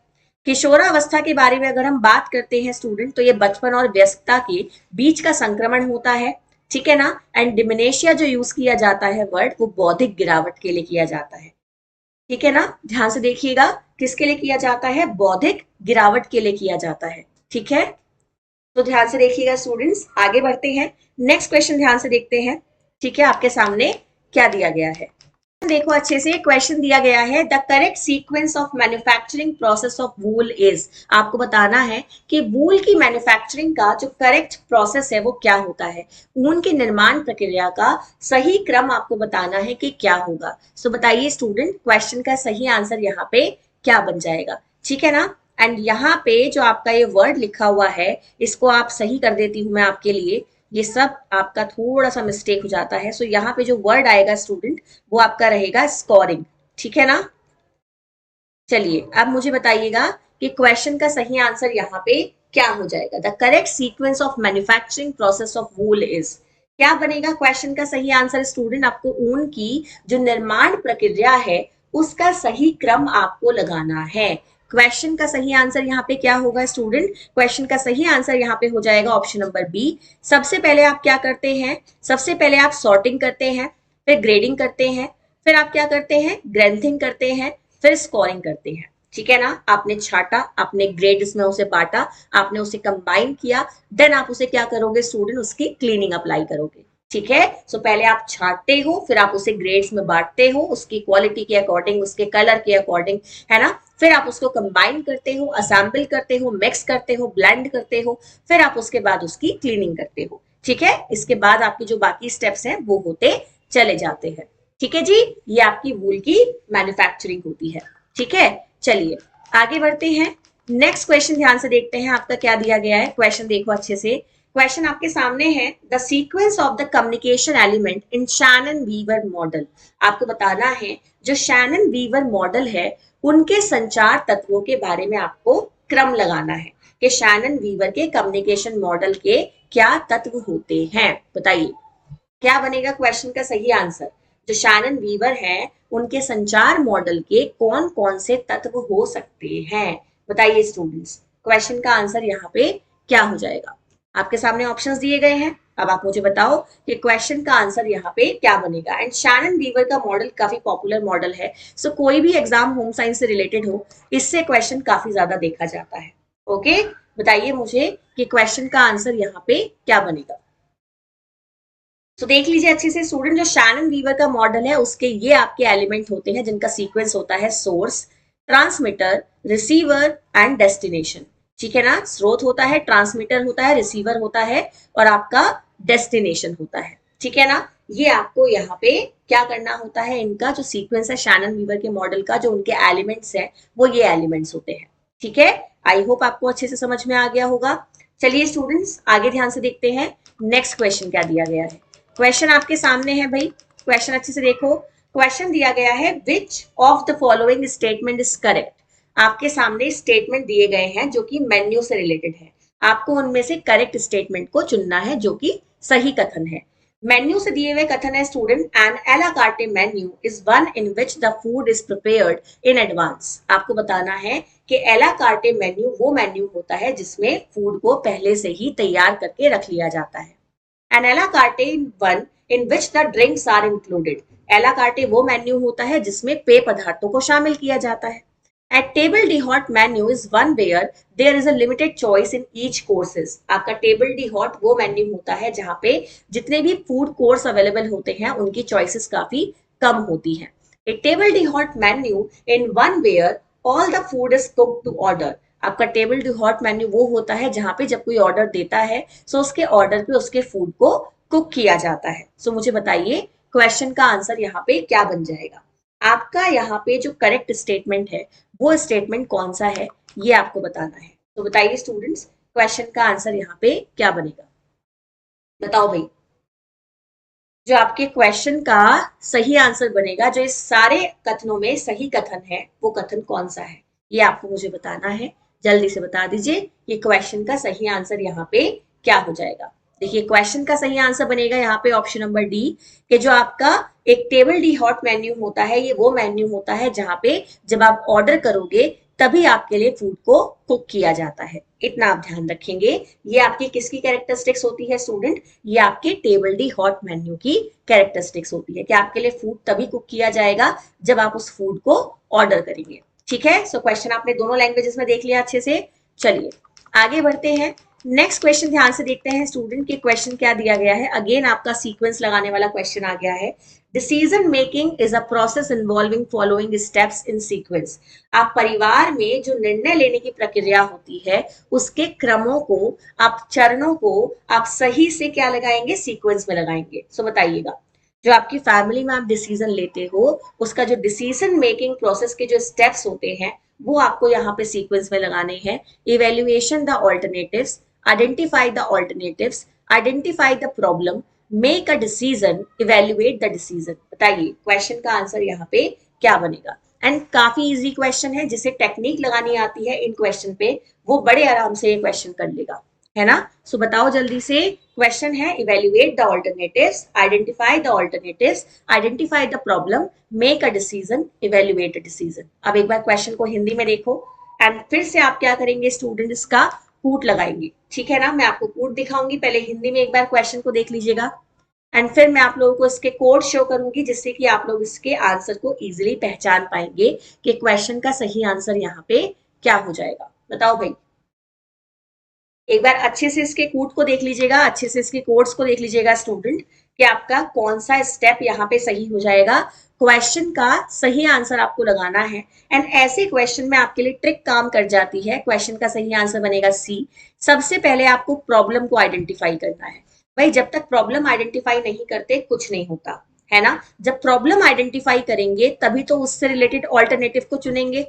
किशोरावस्था के बारे में अगर हम बात करते हैं स्टूडेंट, तो ये बचपन और वयस्कता के बीच का संक्रमण होता है। ठीक है ना, एंड डिमेनेशिया जो यूज किया जाता है वर्ड, वो बौद्धिक गिरावट के लिए किया जाता है। ठीक है ना, ध्यान से देखिएगा, किसके लिए किया जाता है, बौद्धिक गिरावट के लिए किया जाता है। ठीक है, तो ध्यान से देखिएगा स्टूडेंट्स, आगे बढ़ते हैं, नेक्स्ट क्वेश्चन ध्यान से देखते हैं। ठीक है, आपके सामने क्या दिया गया है, देखो अच्छे से। क्वेश्चन दिया गया है, the correct sequence of manufacturing process of wool is. आपको बताना है कि वूल की मैन्युफैक्चरिंग का जो करेक्ट प्रोसेस है वो क्या होता है, ऊन की निर्माण प्रक्रिया का सही क्रम आपको बताना है कि क्या होगा। सो बताइए स्टूडेंट क्वेश्चन का सही आंसर यहाँ पे क्या बन जाएगा। ठीक है ना, एंड यहाँ पे जो आपका ये वर्ड लिखा हुआ है, इसको आप सही कर देती हूँ मैं आपके लिए, ये सब आपका थोड़ा सा मिस्टेक हो जाता है। सो यहाँ पे जो वर्ड आएगा स्टूडेंट, वो आपका रहेगा स्कोरिंग। ठीक है ना, चलिए अब मुझे बताइएगा कि क्वेश्चन का सही आंसर यहाँ पे क्या हो जाएगा। The correct sequence of manufacturing process of wool is, क्या बनेगा क्वेश्चन का सही आंसर स्टूडेंट। आपको ऊन की जो निर्माण प्रक्रिया है उसका सही क्रम आपको लगाना है। क्वेश्चन का सही आंसर यहाँ पे क्या होगा स्टूडेंट, क्वेश्चन का सही आंसर यहाँ पे हो जाएगा ऑप्शन नंबर बी। सबसे पहले आप क्या करते हैं, सबसे पहले आप सॉर्टिंग करते हैं, फिर ग्रेडिंग करते हैं, फिर आप क्या करते हैं, ग्रेंथिंग करते हैं, फिर स्कोरिंग करते हैं। ठीक है ना, आपने छाटा, आपने ग्रेड्स में उसे बांटा, आपने उसे कंबाइन किया, देन आप उसे क्या करोगे स्टूडेंट, उसकी क्लीनिंग अप्लाई करोगे। ठीक है, सो पहले आप छाटते हो, फिर आप उसे ग्रेड्स में बांटते हो, उसकी क्वालिटी के अकॉर्डिंग, उसके कलर के अकॉर्डिंग, है ना, फिर आप उसको कंबाइन करते हो, असेंबल करते हो, मिक्स करते हो, ब्लेंड करते हो, फिर आप उसके बाद उसकी क्लीनिंग करते हो। ठीक है, इसके बाद आपके जो बाकी स्टेप्स हैं वो होते चले जाते हैं। ठीक है जी, ये आपकी वूल की मैन्युफैक्चरिंग होती है। ठीक है, चलिए आगे बढ़ते हैं। नेक्स्ट क्वेश्चन ध्यान से देखते हैं आपका क्या दिया गया है। क्वेश्चन देखो अच्छे से। क्वेश्चन आपके सामने है, the sequence of the communication element in Shannon Weaver model. आपको बताना है जो शैनन वीवर मॉडल है उनके संचार तत्वों के बारे में आपको क्रम लगाना है कि शैनन वीवर के कम्युनिकेशन मॉडल के क्या तत्व होते हैं। बताइए क्या बनेगा क्वेश्चन का सही आंसर। जो शैनन वीवर है उनके संचार मॉडल के कौन कौन से तत्व हो सकते हैं। बताइए स्टूडेंट्स, क्वेश्चन का आंसर यहाँ पे क्या हो जाएगा। आपके सामने ऑप्शंस दिए गए हैं, अब आप मुझे बताओ कि क्वेश्चन का आंसर यहाँ पे क्या बनेगा। एंड शैनन वीवर का मॉडल काफी पॉपुलर मॉडल है, सो कोई भी एग्जाम होम साइंस से रिलेटेड हो इससे क्वेश्चन काफी ज्यादा देखा जाता है। ओके, बताइए मुझे कि क्वेश्चन का आंसर यहाँ पे क्या बनेगा। तो देख लीजिए अच्छे से स्टूडेंट, जो शैनन वीवर का मॉडल है उसके ये आपके एलिमेंट होते हैं जिनका सीक्वेंस होता है source, transmitter, receiver and destination. ठीक है ना, स्रोत होता है, ट्रांसमीटर होता है, रिसीवर होता है और आपका डेस्टिनेशन होता है। ठीक है ना, ये आपको यहाँ पे क्या करना होता है, इनका जो सीक्वेंस है शैनन वीवर के मॉडल का, जो उनके एलिमेंट्स है वो ये एलिमेंट्स होते हैं। ठीक है, आई होप आपको अच्छे से समझ में आ गया होगा। चलिए स्टूडेंट्स आगे ध्यान से देखते हैं नेक्स्ट क्वेश्चन क्या दिया गया है। क्वेश्चन आपके सामने है भाई, क्वेश्चन अच्छे से देखो। क्वेश्चन दिया गया है, which of the following statement is correct. आपके सामने स्टेटमेंट दिए गए हैं जो कि मेन्यू से रिलेटेड है, आपको उनमें से करेक्ट स्टेटमेंट को चुनना है जो कि सही कथन है। मेन्यू से दिए हुए कथन है स्टूडेंट, एन एला कार्टे menu is one in which the food is prepared in advance. आपको बताना है कि एला कार्टे मेन्यू वो मेन्यू होता है जिसमें फूड को पहले से ही तैयार करके रख लिया जाता है। An a la carte one in which the drinks are included. A la carte वो मेन्यू होता है जिसमें पेय पदार्थों को शामिल किया जाता है। At table d'hote menu is one where there is a limited choice in each courses. आपका टेबल डी हॉट वो मेन्यू होता है जहां पे जितने भी फूड कोर्स अवेलेबल होते हैं उनकी चॉइसेस काफी कम होती हैं। A table d'hote menu in one where all the food is cooked to order. आपका टेबल डी हॉट मेन्यू वो होता है जहां पे जब कोई ऑर्डर देता है सो उसके ऑर्डर पे उसके फूड को कुक किया जाता है। सो मुझे बताइए क्वेश्चन का आंसर यहाँ पे क्या बन जाएगा। आपका यहाँ पे जो करेक्ट स्टेटमेंट है वो स्टेटमेंट कौन सा है ये आपको बताना है। तो बताइए स्टूडेंट्स क्वेश्चन का आंसर यहाँ पे क्या बनेगा। बताओ भाई, जो आपके क्वेश्चन का सही आंसर बनेगा, जो इस सारे कथनों में सही कथन है वो कथन कौन सा है ये आपको मुझे बताना है। जल्दी से बता दीजिए कि क्वेश्चन का सही आंसर यहाँ पे क्या हो जाएगा। देखिए क्वेश्चन का सही आंसर बनेगा यहाँ पे ऑप्शन नंबर डी, कि जो आपका एक टेबल डी हॉट मेन्यू होता है ये वो मेन्यू होता है जहां पे जब आप ऑर्डर करोगे तभी आपके लिए फूड को कुक किया जाता है। इतना आप ध्यान रखेंगे। ये आपकी किसकी कैरेक्टरिस्टिक्स होती है स्टूडेंट, ये आपके टेबल डी हॉट मेन्यू की कैरेक्टरिस्टिक्स होती है कि आपके लिए फूड तभी कुक किया जाएगा जब आप उस फूड को ऑर्डर करेंगे। ठीक है, सो क्वेश्चन आपने दोनों लैंग्वेजेस में देख लिया अच्छे से। चलिए आगे बढ़ते हैं। नेक्स्ट क्वेश्चन ध्यान से देखते हैं स्टूडेंट के क्वेश्चन क्या दिया गया है। अगेन आपका सीक्वेंस लगाने वाला क्वेश्चन आ गया है। Decision making is a process involving following steps in sequence. आप परिवार में जो निर्णय लेने की प्रक्रिया होती है उसके क्रमों को, आप चरणों को आप सही से क्या लगाएंगे, सीक्वेंस में लगाएंगे। सो बताइएगा जो आपकी फैमिली में आप डिसीजन लेते हो उसका जो डिसीजन मेकिंग प्रोसेस के जो स्टेप्स होते हैं वो आपको यहाँ पे सीक्वेंस में लगाने हैं। Evaluation the alternatives, identify the alternatives, identify the problem, make a decision, evaluate the decision. बताइए क्वेश्चन का आंसर यहाँ पे क्या बनेगा। एंड काफी इजी क्वेश्चन है, जिसे टेक्निक लगानी आती है इन क्वेश्चन पे वो बड़े आराम से ये क्वेश्चन कर लेगा, है ना। सो बताओ जल्दी से, क्वेश्चन है evaluate the alternatives, identify the alternatives, identify the problem, make a decision, evaluate a decision. अब एक बार क्वेश्चन को हिंदी में देखो एंड फिर से आप क्या करेंगे स्टूडेंट, इसका कूट लगाएंगे। ठीक है ना, मैं आपको कूट दिखाऊंगी, पहले हिंदी में एक बार क्वेश्चन को देख लीजिएगा एंड फिर मैं आप लोगों को इसके कोड शो करूंगी जिससे कि आप लोग इसके आंसर को इजीली पहचान पाएंगे कि क्वेश्चन का सही आंसर यहाँ पे क्या हो जाएगा। बताओ भाई, एक बार अच्छे से इसके कूट को देख लीजिएगा, अच्छे से इसके कोड्स को देख लीजिएगा स्टूडेंट कि आपका कौन सा स्टेप यहाँ पे सही हो जाएगा। क्वेश्चन का सही आंसर आपको लगाना है एंड ऐसे क्वेश्चन में आपके लिए ट्रिक काम कर जाती है। क्वेश्चन का सही आंसर बनेगा सी। सबसे पहले आपको प्रॉब्लम को आइडेंटिफाई करना है। भाई जब तक प्रॉब्लम आइडेंटिफाई नहीं करते कुछ नहीं होता, है ना। जब प्रॉब्लम आइडेंटिफाई करेंगे तभी तो उससे रिलेटेड ऑल्टरनेटिव को चुनेंगे।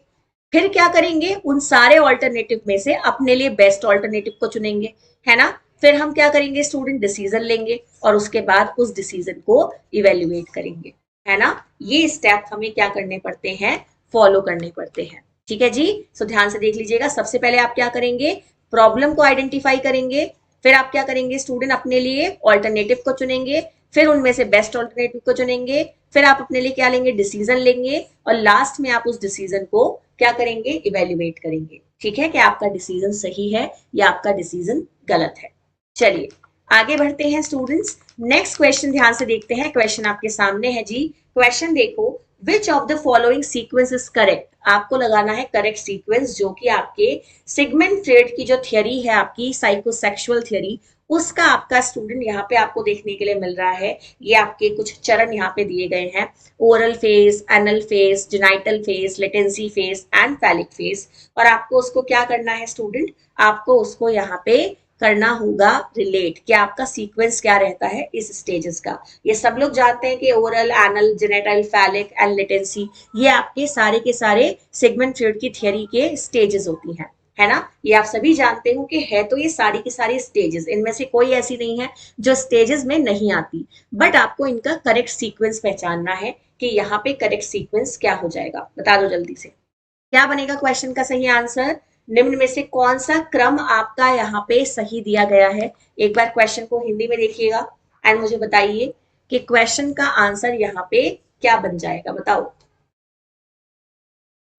फिर क्या करेंगे, उन सारे ऑल्टरनेटिव में से अपने लिए बेस्ट ऑल्टरनेटिव को चुनेंगे, है ना। फिर हम क्या करेंगे स्टूडेंट, डिसीजन लेंगे और उसके बाद उस डिसीजन को इवेल्युएट करेंगे, है ना। ये स्टेप हमें क्या करने पड़ते हैं, फॉलो करने पड़ते हैं। ठीक है जी। सो ध्यान से देख लीजिएगा, सबसे पहले आप क्या करेंगे, प्रॉब्लम को आइडेंटिफाई करेंगे। फिर आप क्या करेंगे स्टूडेंट, अपने लिए ऑल्टरनेटिव को चुनेंगे। फिर उनमें से बेस्ट ऑल्टरनेटिव को चुनेंगे। फिर आप अपने लिए क्या लेंगे, डिसीजन लेंगे। और लास्ट में आप उस डिसीजन को क्या करेंगे, इवेल्युएट करेंगे। ठीक है, कि आपका डिसीजन सही है या आपका डिसीजन गलत है। चलिए आगे बढ़ते हैं स्टूडेंट्स। नेक्स्ट क्वेश्चन ध्यान से देखते हैं। क्वेश्चन आपके सामने है जी। क्वेश्चन देखो, which of the following sequence is correct. आपको लगाना है करेक्ट सीक्वेंस, जो कि आपके सिगमंड फ्रॉइड की जो थियरी है, आपकी साइकोसेक्सुअल थियरी, उसका आपका स्टूडेंट यहाँ पे आपको देखने के लिए मिल रहा है। ये आपके कुछ चरण यहाँ पे दिए गए हैं, oral phase, anal phase, genital phase, latency phase and phallic phase. और आपको उसको क्या करना है स्टूडेंट, आपको उसको यहाँ पे करना होगा रिलेट, कि आपका सीक्वेंस क्या रहता है इस स्टेजेस का। ये सब लोग जानते हैं कि oral, anal, genital, phallic and latency, ये आपके सारे के सारे सिगमंड फ्रॉइड की थियरी के स्टेजेस होती हैं, है ना। ये आप सभी जानते हो कि है तो ये सारी की सारी स्टेजेस, इनमें से कोई ऐसी नहीं है जो स्टेजेस में नहीं आती। बट आपको इनका करेक्ट सीक्वेंस पहचानना है कि यहाँ पे करेक्ट सीक्वेंस क्या हो जाएगा, बता दो जल्दी से क्या बनेगा क्वेश्चन का सही आंसर। निम्न में से कौन सा क्रम आपका यहाँ पे सही दिया गया है। एक बार क्वेश्चन को हिंदी में देखिएगा एंड मुझे बताइए कि क्वेश्चन का आंसर यहाँ पे क्या बन जाएगा। बताओ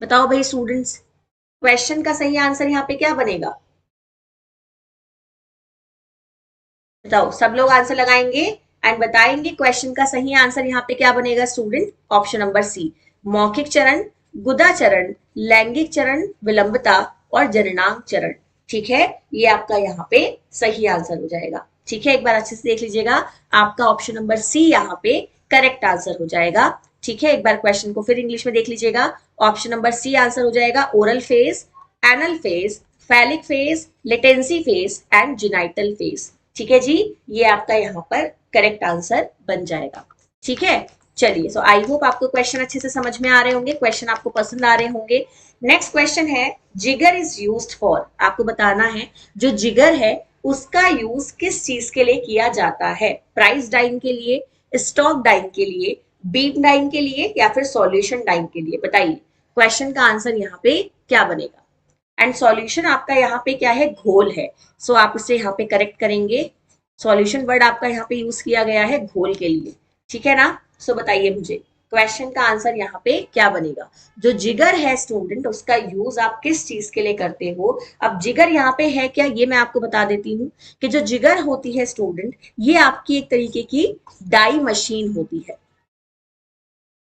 बताओ भाई स्टूडेंट्स, क्वेश्चन का सही आंसर यहाँ पे क्या बनेगा, बताओ। सब लोग आंसर लगाएंगे एंड बताएंगे क्वेश्चन का सही आंसर यहाँ पे क्या बनेगा स्टूडेंट। ऑप्शन नंबर सी, मौखिक चरण, गुदा चरण, लैंगिक चरण, विलंबता और जननांग चरण। ठीक है, ये आपका यहाँ पे सही आंसर हो जाएगा। ठीक है, एक बार अच्छे से देख लीजिएगा, आपका ऑप्शन नंबर सी यहाँ पे करेक्ट आंसर हो जाएगा। ठीक है, एक बार क्वेश्चन को फिर इंग्लिश में देख लीजिएगा। ऑप्शन नंबर सी आंसर हो जाएगा oral phase, anal phase, phallic phase, latency phase and genital phase. ठीक है जी, ये आपका यहाँ पर करेक्ट आंसर बन जाएगा। ठीक है, चलिए। सो आई होप आपको क्वेश्चन अच्छे से समझ में आ रहे होंगे, क्वेश्चन आपको पसंद आ रहे होंगे। नेक्स्ट क्वेश्चन है, जिगर इज यूज्ड फॉर। आपको बताना है जो जिगर है उसका यूज किस चीज के लिए किया जाता है। प्राइस डाइंग के लिए, स्टॉक डाइंग के लिए, बीट डाइंग के लिए या फिर सॉल्यूशन डाइंग के लिए। बताइए क्वेश्चन का आंसर यहाँ पे क्या बनेगा। एंड सॉल्यूशन आपका यहाँ पे क्या है, घोल है। सो आप इसे यहाँ पे करेक्ट करेंगे। सॉल्यूशन वर्ड आपका यहाँ पे यूज किया गया है घोल के लिए, ठीक है ना। सो बताइए मुझे क्वेश्चन का आंसर यहाँ पे क्या बनेगा। जो जिगर है स्टूडेंट, उसका यूज आप किस चीज के लिए करते हो। अब जिगर यहाँ पे है क्या, ये मैं आपको बता देती हूँ कि जो जिगर होती है स्टूडेंट, ये आपकी एक तरीके की डाई मशीन होती है।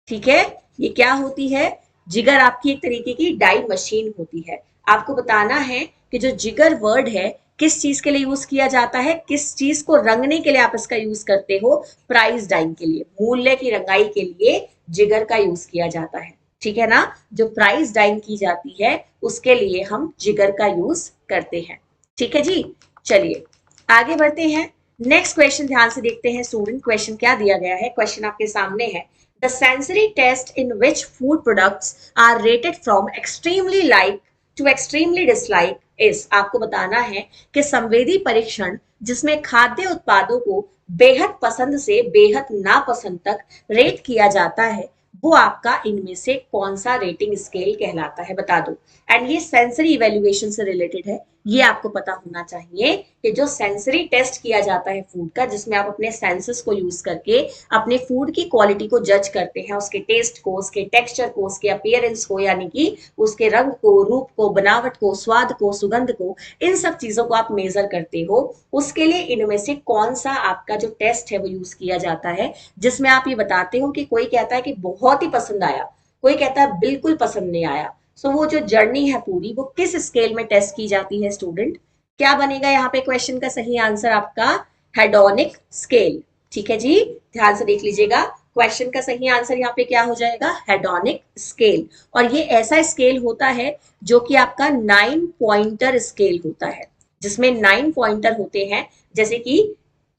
ठीक है, ये क्या होती है, जिगर आपकी एक तरीके की डाई मशीन होती है। आपको बताना है कि जो जिगर वर्ड है किस चीज के लिए यूज किया जाता है, किस चीज को रंगने के लिए आप इसका यूज करते हो। प्राइस डाइंग के लिए, मूल्य की रंगाई के लिए जिगर का यूज किया जाता है। ठीक है ना, जो प्राइस डाइंग की जाती है उसके लिए हम जिगर का यूज करते हैं। ठीक है जी, चलिए आगे बढ़ते हैं। नेक्स्ट क्वेश्चन ध्यान से देखते हैं स्टूडेंट, क्वेश्चन क्या दिया गया है। क्वेश्चन आपके सामने है, the sensory test in which food products are rated from extremely like to extremely dislike is। आपको बताना है कि संवेदी परीक्षण जिसमें खाद्य उत्पादों को बेहद पसंद से बेहद नापसंद तक रेट किया जाता है, वो आपका इनमें से कौन सा रेटिंग स्केल कहलाता है, बता दो। एंड ये सेंसरी इवेल्युएशन से रिलेटेड है, ये आपको पता होना चाहिए कि जो सेंसरी टेस्ट किया जाता है फूड का, जिसमें आप अपने सेंसेस को यूज करके अपने फूड की क्वालिटी को जज करते हैं, उसके टेस्ट को, उसके टेक्सचर को, उसके अपीयरेंस को, यानी कि उसके रंग को, रूप को, बनावट को, स्वाद को, सुगंध को, इन सब चीजों को आप मेजर करते हो। उसके लिए इनमें से कौन सा आपका जो टेस्ट है वो यूज किया जाता है, जिसमें आप ये बताते हो कि कोई कहता है कि बहुत ही पसंद आया, कोई कहता है बिल्कुल पसंद नहीं आया। सो वो जो जर्नी है पूरी, वो किस स्केल में टेस्ट की जाती है स्टूडेंट। क्या बनेगा यहाँ पे क्वेश्चन का सही आंसर आपका, हेडोनिक स्केल। ठीक है जी, ध्यान से देख लीजिएगा, क्वेश्चन का सही आंसर यहाँ पे क्या हो जाएगा, हेडोनिक स्केल। और ये ऐसा स्केल होता है जो कि आपका 9 पॉइंटर स्केल होता है, जिसमें 9 पॉइंटर होते हैं। जैसे कि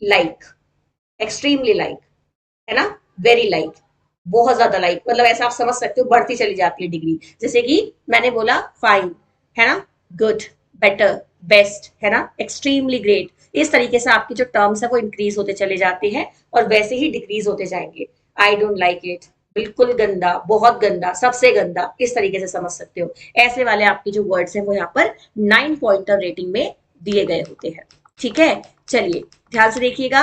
लाइक, एक्सट्रीमली लाइक, है ना, वेरी लाइक, बहुत ज्यादा लाइक, मतलब ऐसा आप समझ सकते हो बढ़ती चली जाती है डिग्री। जैसे कि मैंने बोला फाइन, है ना, गुड, बेटर, बेस्ट, है ना, एक्सट्रीमली ग्रेट, इस तरीके से आपके जो टर्म्स है वो इंक्रीज होते चले जाते हैं और वैसे ही डिक्रीज होते जाएंगे। आई डोंट लाइक इट, बिल्कुल गंदा, बहुत गंदा, सबसे गंदा, इस तरीके से समझ सकते हो। ऐसे वाले आपके जो वर्ड्स हैं वो यहाँ पर 9 पॉइंटर रेटिंग में दिए गए होते हैं। ठीक है, चलिए ध्यान से देखिएगा।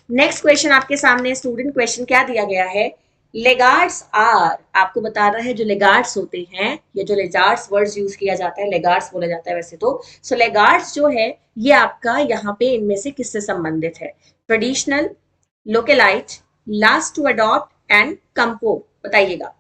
नेक्स्ट क्वेश्चन आपके सामने स्टूडेंट, क्वेश्चन क्या दिया गया है, लेगार्ड्स आर, आपको बता रहा है जो लेगार्ड्स होते हैं, ये जो लेगार्ड्स वर्ड्स यूज किया जाता है, लेगार्ड्स बोला जाता है वैसे तो। सो लेगार्ड्स जो है ये आपका यहाँ पे इनमें से किससे संबंधित है, traditional, localite, last to adopt and कंपो, बताइएगा।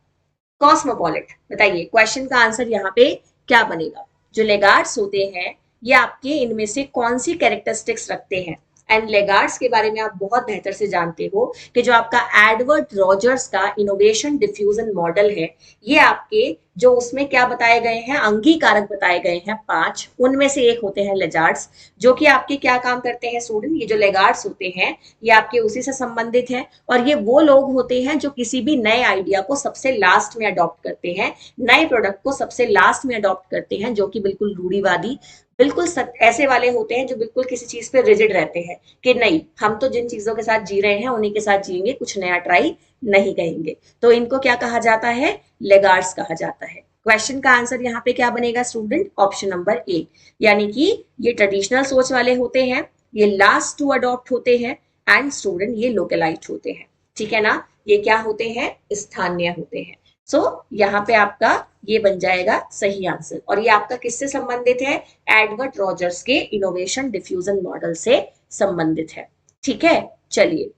कॉस्मोपॉलिट, बताइए क्वेश्चन का आंसर यहाँ पे क्या बनेगा। जो लेगार्ड्स होते हैं ये आपके इनमें से कौन सी कैरेक्टरिस्टिक्स रखते हैं। एंड लेगार्ड्स के बारे में आप बहुत बेहतर से जानते हो कि जो आपका एडवर्ड रॉजर्स का इनोवेशन डिफ्यूजन मॉडल है, ये आपके जो उसमें क्या बताए गए हैं, अंगीकारक बताए गए हैं 5, उनमें से एक होते हैं लेगार्ड्स, जो कि आपके क्या काम करते हैं स्टूडेंट, ये जो लेगार्ड्स होते हैं ये आपके उसी से संबंधित है। और ये वो लोग होते हैं जो किसी भी नए आइडिया को सबसे लास्ट में अडॉप्ट करते हैं, नए प्रोडक्ट को सबसे लास्ट में अडॉप्ट करते हैं, जो कि बिल्कुल रूढ़िवादी, बिल्कुल ऐसे वाले होते हैं जो बिल्कुल किसी चीज पे रिजिड रहते हैं कि नहीं, हम तो जिन चीजों के साथ जी रहे हैं उन्हीं के साथ जिएंगे, कुछ नया ट्राई नहीं करेंगे। तो इनको क्या कहा जाता है, लेगार्ड्स कहा जाता है। क्वेश्चन का आंसर यहाँ पे क्या बनेगा स्टूडेंट, ऑप्शन नंबर ए, यानी कि ये ट्रेडिशनल सोच वाले होते हैं, ये लास्ट टू अडॉप्ट होते हैं, एंड स्टूडेंट ये लोकलाइट होते हैं। ठीक है ना, ये क्या होते हैं, स्थानीय होते हैं। सो यहाँ पे आपका ये बन जाएगा सही आंसर। और ये आपका किससे संबंधित है, एडवर्ड रॉजर्स के इनोवेशन डिफ्यूजन मॉडल से संबंधित है। ठीक है, चलिए,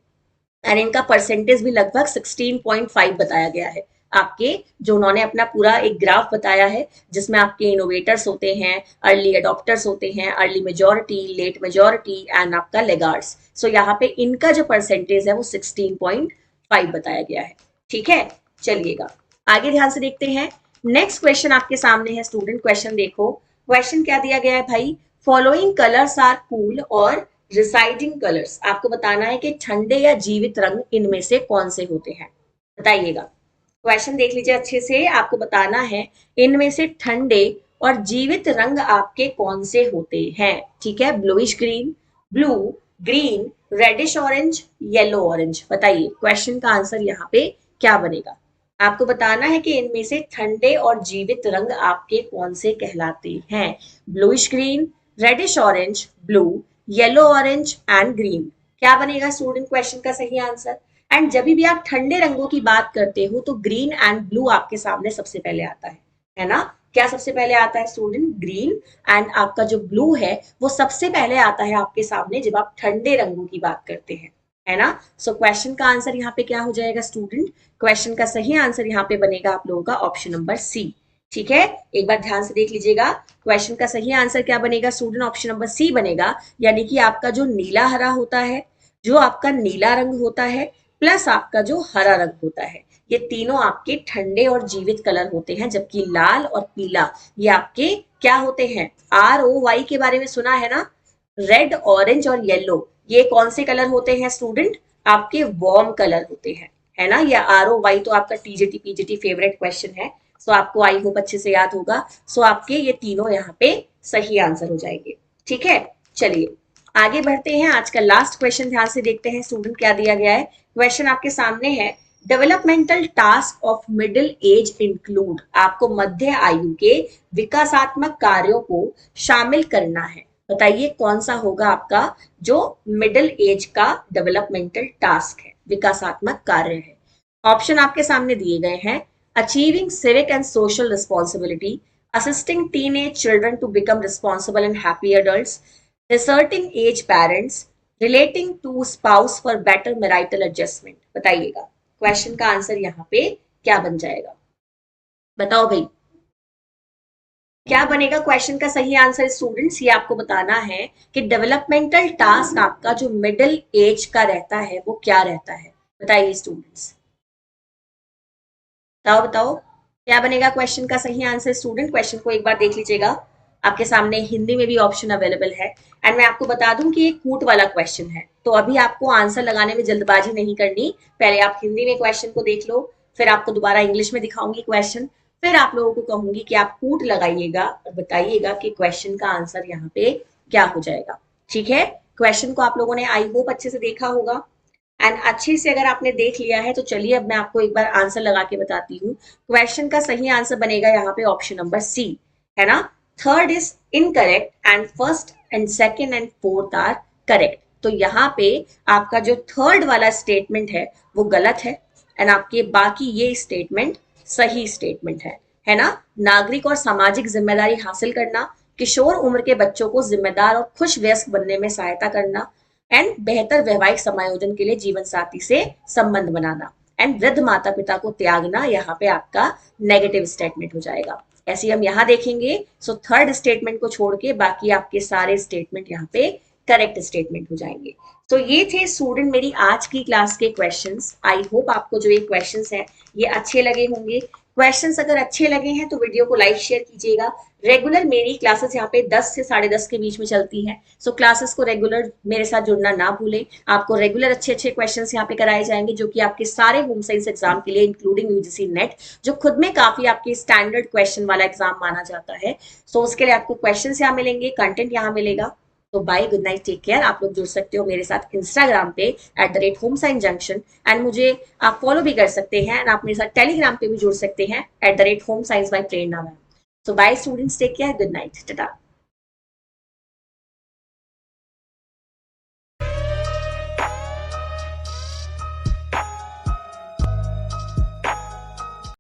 और इनका परसेंटेज भी लगभग 16.5 बताया गया है आपके, जो उन्होंने अपना पूरा एक ग्राफ बताया है जिसमें आपके इनोवेटर्स होते हैं, अर्ली अडॉप्टर्स होते हैं, early majority, late majority and आपका लेगार्ड्स। सो यहाँ पे इनका जो परसेंटेज है वो 16.5 बताया गया है। ठीक है, चलिएगा आगे ध्यान से देखते हैं। नेक्स्ट क्वेश्चन आपके सामने है स्टूडेंट, क्वेश्चन देखो, क्वेश्चन क्या दिया गया है भाई, फॉलोइंग कलर्स आर कूल और रिसाइडिंग कलर्स, आपको बताना है कि ठंडे या जीवित रंग इनमें से कौन से होते हैं, बताइएगा। क्वेश्चन देख लीजिए अच्छे से, आपको बताना है इनमें से ठंडे और जीवित रंग आपके कौन से होते हैं। ठीक है, bluish green, blue, green, reddish orange, yellow orange, बताइए क्वेश्चन का आंसर यहाँ पे क्या बनेगा। आपको बताना है कि इनमें से ठंडे और जीवित रंग आपके कौन से कहलाते हैं, bluish green, reddish orange, blue, yellow orange and green. क्या बनेगा स्टूडेंट क्वेश्चन का सही आंसर। एंड जब भी आप ठंडे रंगों की बात करते हो तो ग्रीन एंड ब्लू आपके सामने सबसे पहले आता है ना, क्या सबसे पहले आता है स्टूडेंट, ग्रीन, एंड आपका जो ब्लू है वो सबसे पहले आता है आपके सामने जब आप ठंडे रंगों की बात करते हैं, है ना। सो क्वेश्चन का आंसर यहाँ पे क्या हो जाएगा स्टूडेंट, क्वेश्चन का सही आंसर यहाँ पे बनेगा आप लोगों का ऑप्शन नंबर सी। ठीक है, एक बार ध्यान से देख लीजिएगा, क्वेश्चन का सही आंसर क्या बनेगा स्टूडेंट, ऑप्शन नंबर सी बनेगा। यानी कि आपका जो नीला हरा होता है, जो आपका नीला रंग होता है प्लस आपका जो हरा रंग होता है, ये तीनों आपके ठंडे और जीवित कलर होते हैं, जबकि लाल और पीला ये आपके क्या होते हैं, ROY के बारे में सुना है ना, रेड, ऑरेंज और येलो, ये कौन से कलर होते हैं स्टूडेंट, आपके वार्म कलर होते हैं, है ना। या ROY तो आपका TGT PGT फेवरेट क्वेश्चन है, सो आपको आई होप अच्छे से याद होगा। सो आपके ये तीनों यहाँ पे सही आंसर हो जाएंगे। ठीक है, चलिए आगे बढ़ते हैं, आज का लास्ट क्वेश्चन ध्यान से देखते हैं स्टूडेंट क्या दिया गया है। क्वेश्चन आपके सामने है, developmental task of middle age include, आपको मध्य आयु के विकासात्मक कार्यों को शामिल करना है, बताइए कौन सा होगा आपका जो मिडिल एज का डेवलपमेंटल टास्क है, विकासात्मक कार्य है। ऑप्शन आपके सामने दिए गए हैं, achieving civic and social responsibility, assisting teenage children to become responsible and happy adults, deserting age parents, relating to spouse for better marital adjustment, बताइएगा क्वेश्चन का आंसर यहाँ पे क्या बन जाएगा, बताओ भाई क्या बनेगा क्वेश्चन का सही आंसर स्टूडेंट्स। ये आपको बताना है कि डेवलपमेंटल टास्क आपका जो मिडिल एज का रहता है वो क्या रहता है, बताइए स्टूडेंट्स, बताओ बताओ क्या बनेगा क्वेश्चन का सही आंसर स्टूडेंट, क्वेश्चन को एक बार देख लीजिएगा। आपके सामने हिंदी में भी ऑप्शन अवेलेबल है। एंड मैं आपको बता दूं कि ये कूट वाला क्वेश्चन है, तो अभी आपको आंसर लगाने में जल्दबाजी नहीं करनी। पहले आप हिंदी में क्वेश्चन को देख लो, फिर आपको दोबारा इंग्लिश में दिखाऊंगी क्वेश्चन, फिर आप लोगों को कहूंगी कि आप कूट लगाइएगा और बताइएगा कि क्वेश्चन का आंसर यहाँ पे क्या हो जाएगा। ठीक है, क्वेश्चन को आप लोगों ने आई होप अच्छे से देखा होगा। एंड अच्छे से अगर आपने देख लिया है तो चलिए अब मैं आपको एक बार आंसर लगा के बताती हूँ। क्वेश्चन का सही आंसर बनेगा यहाँ पे ऑप्शन नंबर सी, है ना। Third is incorrect and first and second and fourth are correct. तो यहाँ पे आपका जो थर्ड वाला स्टेटमेंट है वो गलत है, एंड आपके बाकी ये स्टेटमेंट सही स्टेटमेंट है ना। नागरिक और सामाजिक जिम्मेदारी हासिल करना, किशोर उम्र के बच्चों को जिम्मेदार और खुश वयस्क बनने में सहायता करना, एंड बेहतर वैवाहिक समायोजन के लिए जीवन साथी से संबंध बनाना, एंड वृद्ध माता पिता को त्यागना यहाँ पे आपका नेगेटिव स्टेटमेंट हो जाएगा। ऐसे हम यहाँ देखेंगे। सो थर्ड स्टेटमेंट को छोड़ के बाकी आपके सारे स्टेटमेंट यहाँ पे करेक्ट स्टेटमेंट हो जाएंगे। तो ये थे स्टूडेंट मेरी आज की क्लास के क्वेश्चंस। आई होप आपको जो ये क्वेश्चंस हैं ये अच्छे लगे होंगे। क्वेश्चंस अगर अच्छे लगे हैं तो वीडियो को लाइक शेयर कीजिएगा। रेगुलर मेरी क्लासेस यहाँ पे 10 से 10:30 के बीच में चलती हैं। सो क्लासेस को रेगुलर मेरे साथ जुड़ना ना भूलें। आपको रेगुलर अच्छे अच्छे क्वेश्चंस यहाँ पे कराए जाएंगे जो कि आपके सारे होम साइंस एग्जाम के लिए इंक्लूडिंग यूजीसी नेट, जो खुद में काफी आपके स्टैंडर्ड क्वेश्चन वाला एग्जाम माना जाता है। सो उसके लिए आपको क्वेश्चन यहाँ मिलेंगे, कंटेंट यहाँ मिलेगा। तो bye, good night, take care. आप लोग जुड़ सकते हो मेरे साथ इंस्टाग्राम पे @होमसाइंस एंड मुझे आप फॉलो भी कर सकते हैं। एंड आप मेरे साथ टेलीग्राम पे भी जुड़ सकते हैं @होमसाइंस बाय प्रेरणा ma'am. So bye students, take care, good night, tata.